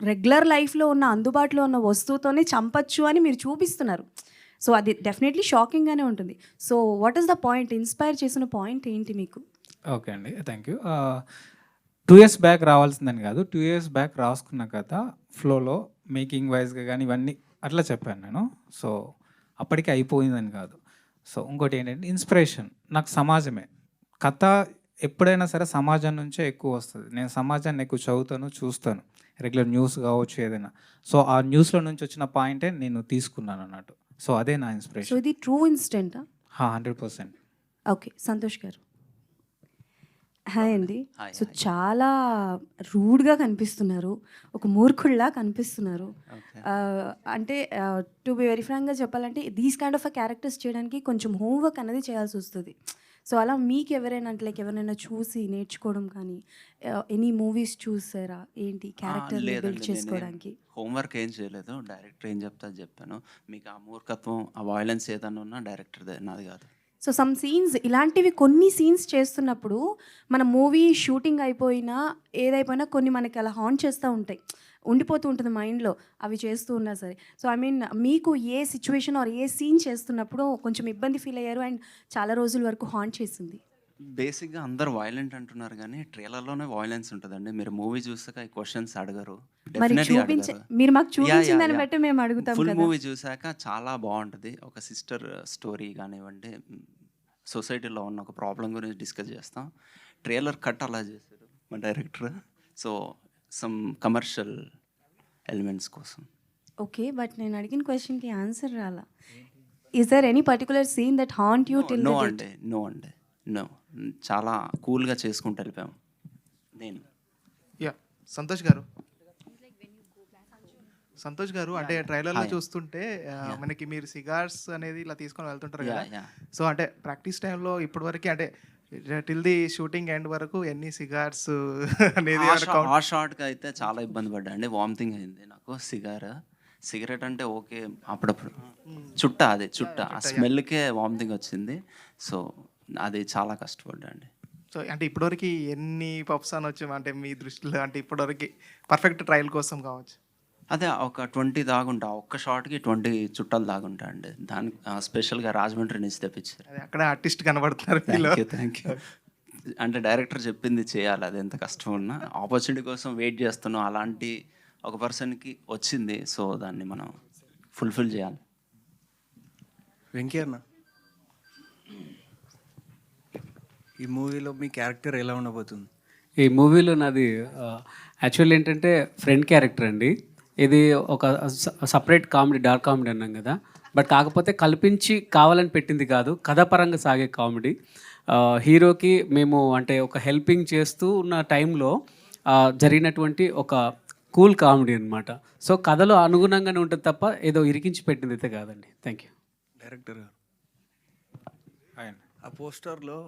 రెగ్యులర్ లైఫ్లో ఉన్న అందుబాటులో ఉన్న వస్తువుతోనే చంపచ్చు అని మీరు చూపిస్తున్నారు. సో అది డెఫినెట్లీ షాకింగ్గానే ఉంటుంది. So what is the point, inspire చేసిన పాయింట్ ఏంటి మీకు? ఓకే అండి, థ్యాంక్ యూ. 2 years బ్యాక్ రావాల్సిందని కాదు, 2 years బ్యాక్ రాసుకున్న కథ ఫ్లోలో మేకింగ్ వైజ్గా కానీ ఇవన్నీ అట్లా చెప్పాను నేను. సో అప్పటికి అయిపోయిందని కాదు. సో ఇంకోటి ఏంటంటే ఇన్స్పిరేషన్ నాకు సమాజమే. కథ ఎప్పుడైనా సరే సమాజం నుంచే ఎక్కువ వస్తుంది. నేను సమాజాన్ని ఎక్కువ చదువుతాను, చూస్తాను, రెగ్యులర్ న్యూస్ కావచ్చు ఏదైనా. సో ఆ న్యూస్లో నుంచి వచ్చిన పాయింటే నేను తీసుకున్నాను అన్నట్టు. సో అదే నా సో ఇన్స్పిరేషన్. ఇది ట్రూ ఇన్సిడెంటా? 100%. ఓకే, సంతోష్ గారు. హాయ్ అండి. Hi, so hi. చాలా రూడ్గా కనిపిస్తున్నారు, ఒక మూర్ఖుల్లా కనిపిస్తున్నారు. అంటే టు బి వెరీ ఫ్రాంక్గా చెప్పాలంటే దీస్ కైండ్ ఆఫ్ క్యారెక్టర్స్ చేయడానికి కొంచెం హోంవర్క్ అనేది చేయాల్సి వస్తుంది. సో అలా మీకు ఎవరైనా అంటే లైక్ ఎవరైనా చూసి నేర్చుకోవడం కానీ, ఎనీ మూవీస్ చూసారా ఏంటి క్యారెక్టర్ బిల్డ్ చేసుకోవడానికి? హోంవర్క్ ఏం చేయలేదు, డైరెక్టర్ ఏం చెప్తా చెప్పాను. మీకు ఆ మూర్ఖత్వం, ఆ వైలెన్స్ ఏదన్నా ఉన్నా డైరెక్టర్దే, నాది కాదు. సో సమ్ సీన్స్ ఇలాంటివి కొన్ని సీన్స్ చేస్తున్నప్పుడు మన మూవీ షూటింగ్ అయిపోయినా ఏదైపోయినా కొన్ని మనకి అలా హాంట్ చేస్తూ ఉంటాయి. ఉండిపోతూ ఉంటుంది మైండ్లో అవి చేస్తూ ఉన్నా సరే. సో ఐ మీన్ మీకు ఏ సిచ్యువేషన్ ఆర్ ఏ సీన్ చేస్తున్నప్పుడు కొంచెం ఇబ్బంది ఫీల్ అయ్యారు అండ్ చాలా రోజుల వరకు హాంట్ చేసింది? బేసిక్గా అందరు వైలెంట్ అంటున్నారు కానీ ట్రైలర్లోనే వైలెన్స్ ఉంటుందండి. మీరు మూవీ చూసాక ఈ క్వశ్చన్స్ అడగరు, మరి మీరు మాకు చూపించిన దాన్ని బట్టి మేము అడుగుతాం ఫుల్ కదా. మూవీ చూసాక చాలా బాగుంటుంది. ఒక సిస్టర్ స్టోరీ కానివ్వండి, సొసైటీలో ఉన్న ఒక ప్రాబ్లం గురించి డిస్కస్ చేస్తాం. ట్రైలర్ కట్ అలా చేశారు మా director, so some commercial elements కోసం. ఓకే, బట్ నేను అడిగిన క్వశ్చన్కి ఆన్సర్ రాలా. Is there any particular scene that haunt you till now the అండి, నో అండి, నో. చాలా కూల్గా చేసుకుంటూ వెళ్ళిపోయాం. నేను సంతోష్ గారు అంటే ట్రైలర్లో చూస్తుంటే మనకి మీరు సిగార్స్ అనేది ఇలా తీసుకొని వెళ్తుంటారు కదా. సో అంటే ప్రాక్టీస్ టైంలో ఇప్పటి వరకు అంటే టిల్ ది షూటింగ్ ఎండ్ వరకు ఎన్ని సిగార్స్ అనేది ఆ షార్ట్కి అయితే చాలా ఇబ్బంది పడ్డా అండి. వామిటింగ్ అయింది నాకు. సిగరెట్ అంటే ఓకే, అప్పుడప్పుడు చుట్ట ఆ స్మెల్కే వామిటింగ్ వచ్చింది. సో అది చాలా కష్టపడ్డా అండి. సో అంటే ఇప్పటివరకు ఎన్ని పప్స్ అని వచ్చాము అంటే మీ దృష్టిలో, అంటే ఇప్పటివరకు పర్ఫెక్ట్ ట్రయల్ కోసం కావచ్చు? అదే ఒక 20 దాగుంటా, ఒక్క షార్ట్కి 20 చుట్టాలు దాగుంటా అండి. దానికి స్పెషల్గా రాజమండ్రి నుంచి తెప్పించారు. అక్కడ ఆర్టిస్ట్ కనబడుతున్నారు. Thank you. అంటే డైరెక్టర్ చెప్పింది చేయాలి, అది ఎంత కష్టం ఉన్నా. ఆపర్చునిటీ కోసం వెయిట్ చేస్తున్నాం, అలాంటి ఒక పర్సన్కి వచ్చింది. సో దాన్ని మనం ఫుల్ఫిల్ చేయాలి. వెంకీ అన్న, ఈ మూవీలో మీ క్యారెక్టర్ ఎలా ఉండబోతుంది? ఈ మూవీలో నాది యాక్చువల్ ఏంటంటే ఫ్రెండ్ క్యారెక్టర్ అండి. ఇది ఒక సపరేట్ కామెడీ, డార్క్ కామెడీ అన్నాం కదా. బట్ కాకపోతే కల్పించి కావాలని పెట్టింది కాదు, కథాపరంగా సాగే కామెడీ. హీరోకి మేము అంటే ఒక హెల్పింగ్ చేస్తూ ఉన్న టైంలో జరిగినటువంటి ఒక కూల్ కామెడీ అనమాట. సో కథలో అనుగుణంగానే ఉంటుంది తప్ప ఏదో ఇరికించి పెట్టింది అయితే కాదండి. Thank you. డైరెక్టర్ గారు, ఆ పోస్టర్లో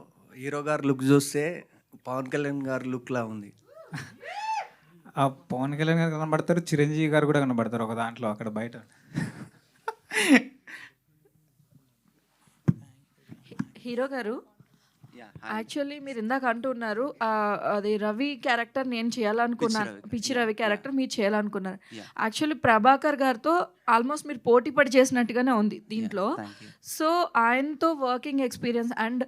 హీరో గారు లుక్ చూస్తే పవన్ కళ్యాణ్ గారు లుక్లా ఉంది. ఆ పవన్ కళ్యాణ్ గారు కనబడతారు, చిరంజీవి గారు కూడా కనబడతారు ఒక దాంట్లో, అక్కడ బయట. హీరో గారు, యాక్చువల్లీ మీరు ఇందాక అంటున్నారు అది రవి క్యారెక్టర్ నేను చేయాలనుకున్నాను, పిచ్చి రవి క్యారెక్టర్ మీరు చేయాలనుకున్నారు. యాక్చువల్లీ ప్రభాకర్ గారితో ఆల్మోస్ట్ మీరు పోటీ పడి చేసినట్టుగానే ఉంది దీంట్లో. సో ఆయనతో వర్కింగ్ ఎక్స్పీరియన్స్ అండ్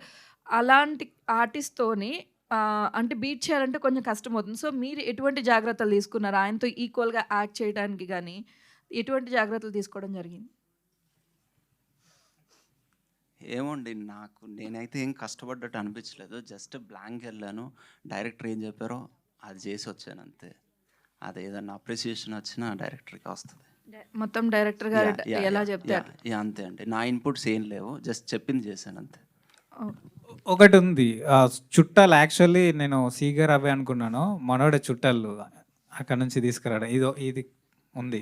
అలాంటి ఆర్టిస్ట్తోని అంటే బీట్ చేయాలంటే కొంచెం కష్టం అవుతుంది. సో మీరు ఎటువంటి జాగ్రత్తలు తీసుకున్నారు ఆయనతో ఈక్వల్గా యాక్ట్ చేయడానికి? కానీ ఎటువంటి జాగ్రత్తలు తీసుకోవడం జరిగింది? ఏమోండి, నేనైతే ఏం కష్టపడ్డట్టు అనిపించలేదు. జస్ట్ బ్లాంక్ వెళ్ళాను, డైరెక్టర్ ఏం చెప్పారో అది చేసి వచ్చాను అంతే. అది ఏదన్నా అప్రిసియేషన్ వచ్చినా డైరెక్టర్కి వస్తుంది. మొత్తం డైరెక్టర్ గారు ఎలా చెప్తారు అంతే అండి. నా ఇన్పుట్స్ ఏం లేవు, జస్ట్ చెప్పింది చేశాను అంతే. ఒకటి ఉంది, చుట్టాలు యాక్చువల్లీ నేను సీగర్ అవే అనుకున్నాను, మనోడే చుట్టాలు అక్కడ నుంచి తీసుకురావడం ఇది ఉంది.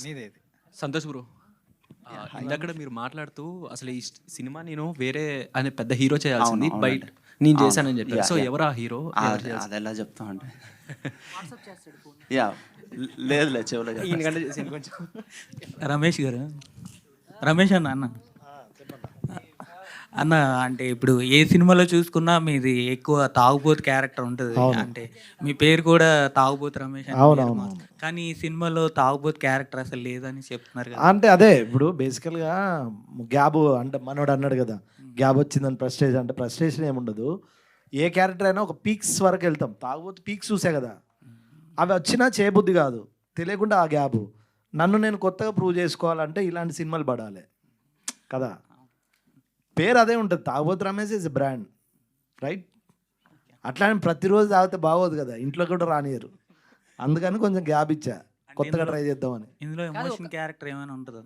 నీదేది సంతోష్ బ్రో, ఇందాక మీరు మాట్లాడుతూ అసలు ఈ సినిమా నేను వేరే అనే పెద్ద హీరో చేయాల్సింది, బయట నేను చేశానని చెప్పారు. సో ఎవరు ఆ హీరో? అది ఎలా చెప్తా అంటే లేదు చెవులో కొంచెం. రమేష్ గారు, రమేష్ అన్న అన్న అంటే ఇప్పుడు ఏ సినిమాలో చూసుకున్నా మీది ఎక్కువ తాగుబోతు క్యారెక్టర్ ఉంటుంది. అంటే మీ పేరు కూడా తాగుబోతు రమేష్ అని. కానీ ఈ సినిమాలో తాగుబోతు క్యారెక్టర్ అసలు లేదని చెప్తున్నారు కదా. అంటే అదే ఇప్పుడు బేసికల్గా గ్యాబ్ అంటే మనోడు అన్నాడు కదా, గ్యాబ్ వచ్చిందని ప్రెస్టేజ్ అంటే ప్రెస్టేషన్ ఏముండదు. ఏ క్యారెక్టర్ అయినా ఒక పీక్స్ వరకు వెళ్తాం. తాగుబోతు పీక్స్ చూసే కదా, అవి వచ్చినా చేయబుద్ధి కాదు, తెలియకుండా ఆ గ్యాబ్. నన్ను నేను కొత్తగా ప్రూవ్ చేసుకోవాలంటే ఇలాంటి సినిమాలు పడాలి కదా. పేరు అదే ఉంటుంది, తాగుబోతు రమేష్ ఇస్ బ్రాండ్, రైట్? అట్లా ప్రతిరోజు తాగితే బాగోదు కదా, ఇంట్లో కూడా రానియరు. అందుకని కొంచెం గ్యాప్ ఇచ్చా, కొత్తగా ట్రై చేద్దామని. ఇందులో ఎమోషన్ క్యారెక్టర్ ఏమైనా ఉంటుందా?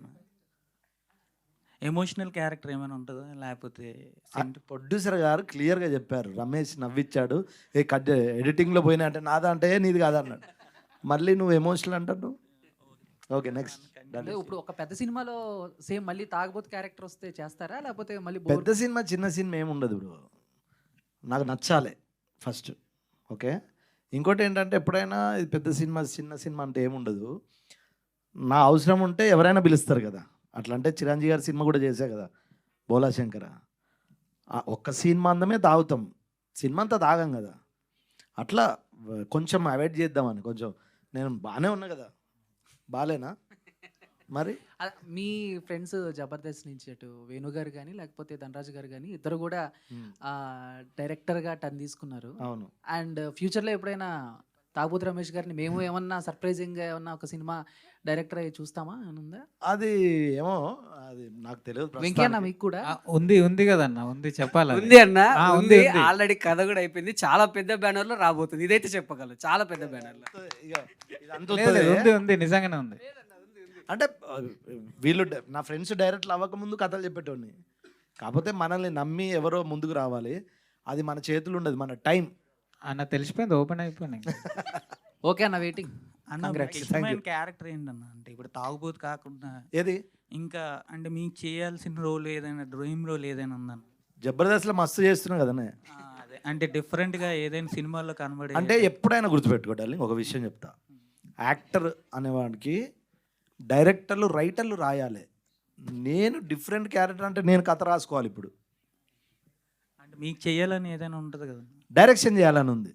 ఎమోషనల్ క్యారెక్టర్ ఏమైనా ఉంటుందా లేకపోతే? ప్రొడ్యూసర్ గారు క్లియర్గా చెప్పారు, రమేష్ నవ్విచ్చాడు, ఏ కట్ ఎడిటింగ్లో పోయినా అంటే నాదా అంటే నీది కాదా అన్నాడు. మళ్ళీ నువ్వు ఎమోషనల్ అంటాడు. Okay next. ఇప్పుడు ఒక పెద్ద సినిమాలో సేమ్ మళ్ళీ తాగబోతు క్యారెక్టర్ వస్తే చేస్తారా లేకపోతే మళ్ళీ? పెద్ద సినిమా చిన్న సినిమా ఏముండదు బ్రో, నాకు నచ్చాలి ఫస్ట్. ఓకే, ఇంకోటి ఏంటంటే ఎప్పుడైనా ఇది పెద్ద సినిమా చిన్న సినిమా అంటే ఏముండదు, నా అవసరం ఉంటే ఎవరైనా పిలుస్తారు కదా. అట్లా అంటే చిరంజీవి గారి సినిమా కూడా చేశా కదా, బోలా శంకర. ఒక్క సినిమా అందమే తాగుతాం, సినిమా అంతా తాగం కదా. అట్లా కొంచెం అవాయిడ్ చేద్దామని కొంచెం నేను బాగానే ఉన్నా కదా, బాలేనా మరి? మీ ఫ్రెండ్స్ జబర్దస్త్ నుంచి అటు వేణు గారు కానీ లేకపోతే ధనరాజు గారు కానీ ఇద్దరు కూడా డైరెక్టర్గా టర్న్ తీసుకున్నారు. అవును. అండ్ ఫ్యూచర్లో ఎప్పుడైనా తాగుబోతు రమేష్ గారిని మేము ఏమన్నా సర్ప్రైజింగ్గా ఏమన్నా ఒక సినిమా డైరెక్టర్ అయ్యి చూస్తామా అని ఉందా? అది ఏమో, అది నాకు తెలియదు. వెంకయ్య మీకు కూడా ఉంది కదన్న, ఉంది చెప్పాలి. ఉంది అన్న, ఉంది. ఆల్రెడీ కథ కూడా అయిపోయింది. చాలా పెద్ద బ్యానర్ లో రాబోతుంది, ఇదైతే చెప్పగలను. చాలా పెద్ద బ్యానర్ లో ఉంది, నిజంగానే ఉంది. అంటే వీళ్ళు నా ఫ్రెండ్స్ డైరెక్ట్లు అవ్వకముందు కథలు చెప్పేటోడిని. కాకపోతే మనల్ని నమ్మి ఎవరో ముందుకు రావాలి, అది మన చేతులు ఉండదు, మన టైం అన్న. తెలిసిపోయింది, ఓపెన్ అయిపోయినాయి. ఓకే అన్న, వెయిటింగ్ అన్న. క్యారెక్టర్ ఏంటన్న అంటే ఇప్పుడు తాగుబోతు కాకుండా ఏది ఇంకా అంటే మీకు చేయాల్సిన రోల్ ఏదైనా, డ్రీమ్ రోల్ ఏదైనా ఉందన్న? జబర్దస్త్లో మస్తు చేస్తున్నావు కదనే. అదే అంటే డిఫరెంట్గా ఏదైనా సినిమాల్లో కనబడే అంటే ఎప్పుడైనా గుర్తుపెట్టుకోవాలి, ఒక విషయం చెప్తా. యాక్టర్ అనేవాడికి డైరెక్టర్లు రైటర్లు రాయాలి. నేను డిఫరెంట్ క్యారెక్టర్ అంటే నేను కథ రాసుకోవాలి. ఇప్పుడు అంటే మీకు చేయాలని ఏదైనా ఉంటుంది కదా, డైరెక్షన్ చేయాలని ఉంది.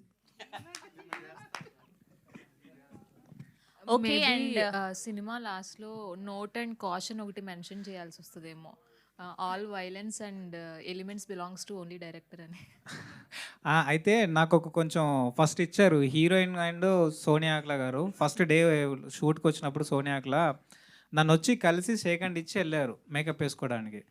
ఓకే. అండ్ సినిమా లాస్ట్లో నోట్ అండ్ కాషన్ ఒకటి మెన్షన్ చేయాల్సి వస్తుందేమో, all violence and elements belongs to only director అని. అయితే నాకు ఒక కొంచెం ఫస్ట్ ఇచ్చారు హీరోయిన్ అండ్ సోనియా అక్లా గారు. ఫస్ట్ డే షూట్కి వచ్చినప్పుడు సోనియా అక్లా నన్ను వచ్చి కలిసి సెకండ్ ఇచ్చి వెళ్ళారు మేకప్ వేసుకోవడానికి.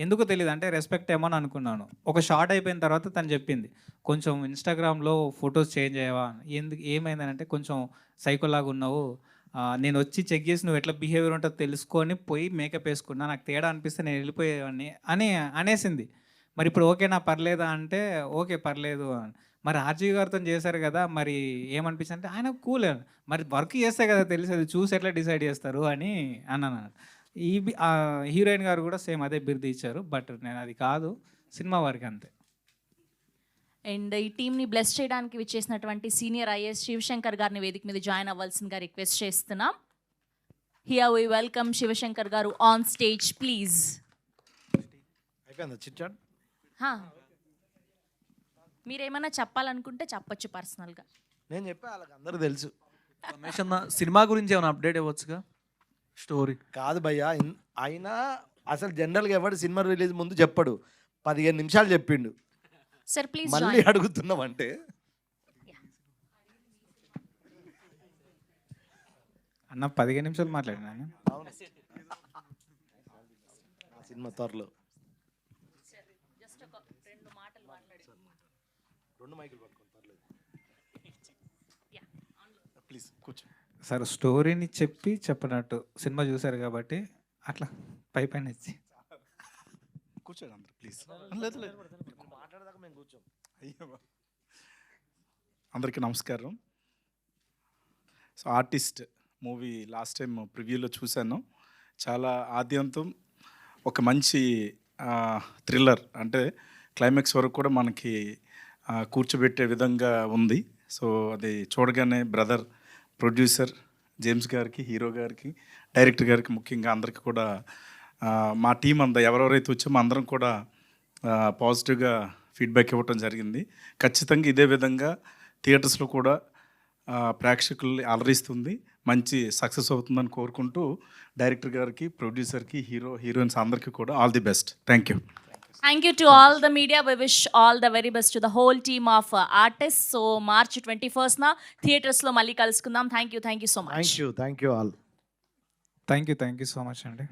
ఎందుకు తెలియదు, అంటే రెస్పెక్ట్ ఏమో అని అనుకున్నాను. ఒక షార్ట్ అయిపోయిన తర్వాత తను చెప్పింది, కొంచెం ఇన్స్టాగ్రామ్లో ఫొటోస్ చేంజ్ అయ్యావా. ఎందుకు ఏమైందనంటే కొంచెం సైకోలాగా ఉన్నావు, నేను వచ్చి చెక్ చేసి నువ్వు ఎట్లా బిహేవియర్ ఉంటుందో తెలుసుకొని పోయి మేకప్ వేసుకున్నా, నాకు తేడా అనిపిస్తే నేను వెళ్ళిపోయేవాడిని అని అనేసింది. మరి ఇప్పుడు ఓకేనా, పర్లేదా అంటే ఓకే పర్లేదు అని. మరి ఆర్జీ గారితో చేశారు కదా, మరి ఏమనిపించింది అంటే ఆయన కూల్, మరి వర్క్ చేస్తే కదా తెలిసేది, చూసి ఎట్లా డిసైడ్ చేస్తారు అని అన్నాను. ఈ హీరోయిన్ గారు కూడా సేమ్ అదే బిరుదు ఇచ్చారు, బట్ నేను అది కాదు, సినిమా వారికి అంతే. అండ్ ఈ టీమ్ని బ్లెస్ చేయడానికి విచ్చేసినటువంటి సీనియర్ ఐఏఎస్ శివశంకర్ గారిని వేదిక మీద జాయిన్ అవ్వాల్సిందిగా రిక్వెస్ట్ చేస్తున్నాం. హియర్ వి వెల్కమ్ శివశంకర్ గారు ఆన్ స్టేజ్ ప్లీజ్. అయిపోయిందా చిట్ చాట్? మీరేమైనా చెప్పాలనుకుంటే చెప్పొచ్చు పర్సనల్గా. నేను చెప్పా, వాళ్ళకి అందరూ తెలుసు. రమేష్ అన్న, సినిమా గురించి ఏమైనా అప్డేట్ ఇవ్వచ్చుగా? స్టోరీ కాదు భయ్యా, అయినా అసలు జనరల్గా ఎవడు సినిమా రిలీజ్ ముందు చెప్పడు, 15 నిమిషాలు చెప్పిండు. సార్ ప్లీజ్ మళ్ళీ అడుగుతున్నామంటే అన్న 15 నిమిషాలు మాట్లాడినా సినిమా త్వరలో. ప్లీజ్ కూర్చో సార్. స్టోరీని చెప్పినట్టు సినిమా చూశారు కాబట్టి అట్లా పైన ఇచ్చి కూర్చోండి అందరు ప్లీజ్. లేదు లేదు మాట్లాడదాకా మేము కూర్చోం. అందరికీ నమస్కారం. So Artist movie last time ప్రివ్యూలో చూశాను. చాలా ఆద్యంతం ఒక మంచి థ్రిల్లర్, అంటే క్లైమాక్స్ వరకు కూడా మనకి కూర్చోబెట్టే విధంగా ఉంది. సో అది చూడగానే బ్రదర్ ప్రొడ్యూసర్ జేమ్స్ గారికి, హీరో గారికి, డైరెక్టర్ గారికి, ముఖ్యంగా అందరికీ కూడా మా టీం అంతా ఎవరెవరైతే వచ్చామో అందరం కూడా పాజిటివ్గా ఫీడ్బ్యాక్ ఇవ్వటం జరిగింది. ఖచ్చితంగా ఇదే విధంగా థియేటర్స్లో కూడా ప్రేక్షకుల్ని అలరిస్తుంది, మంచి సక్సెస్ అవుతుందని కోరుకుంటూ డైరెక్టర్ గారికి, ప్రొడ్యూసర్కి, హీరోయిన్స్ అందరికీ కూడా all the best. Thank you. Thank you to all the media. We wish all the very best to the whole team of artists. So March 21st na theaters lo malli kalusukundam. Thank you so much. Thank you all. Thank you so much అండి.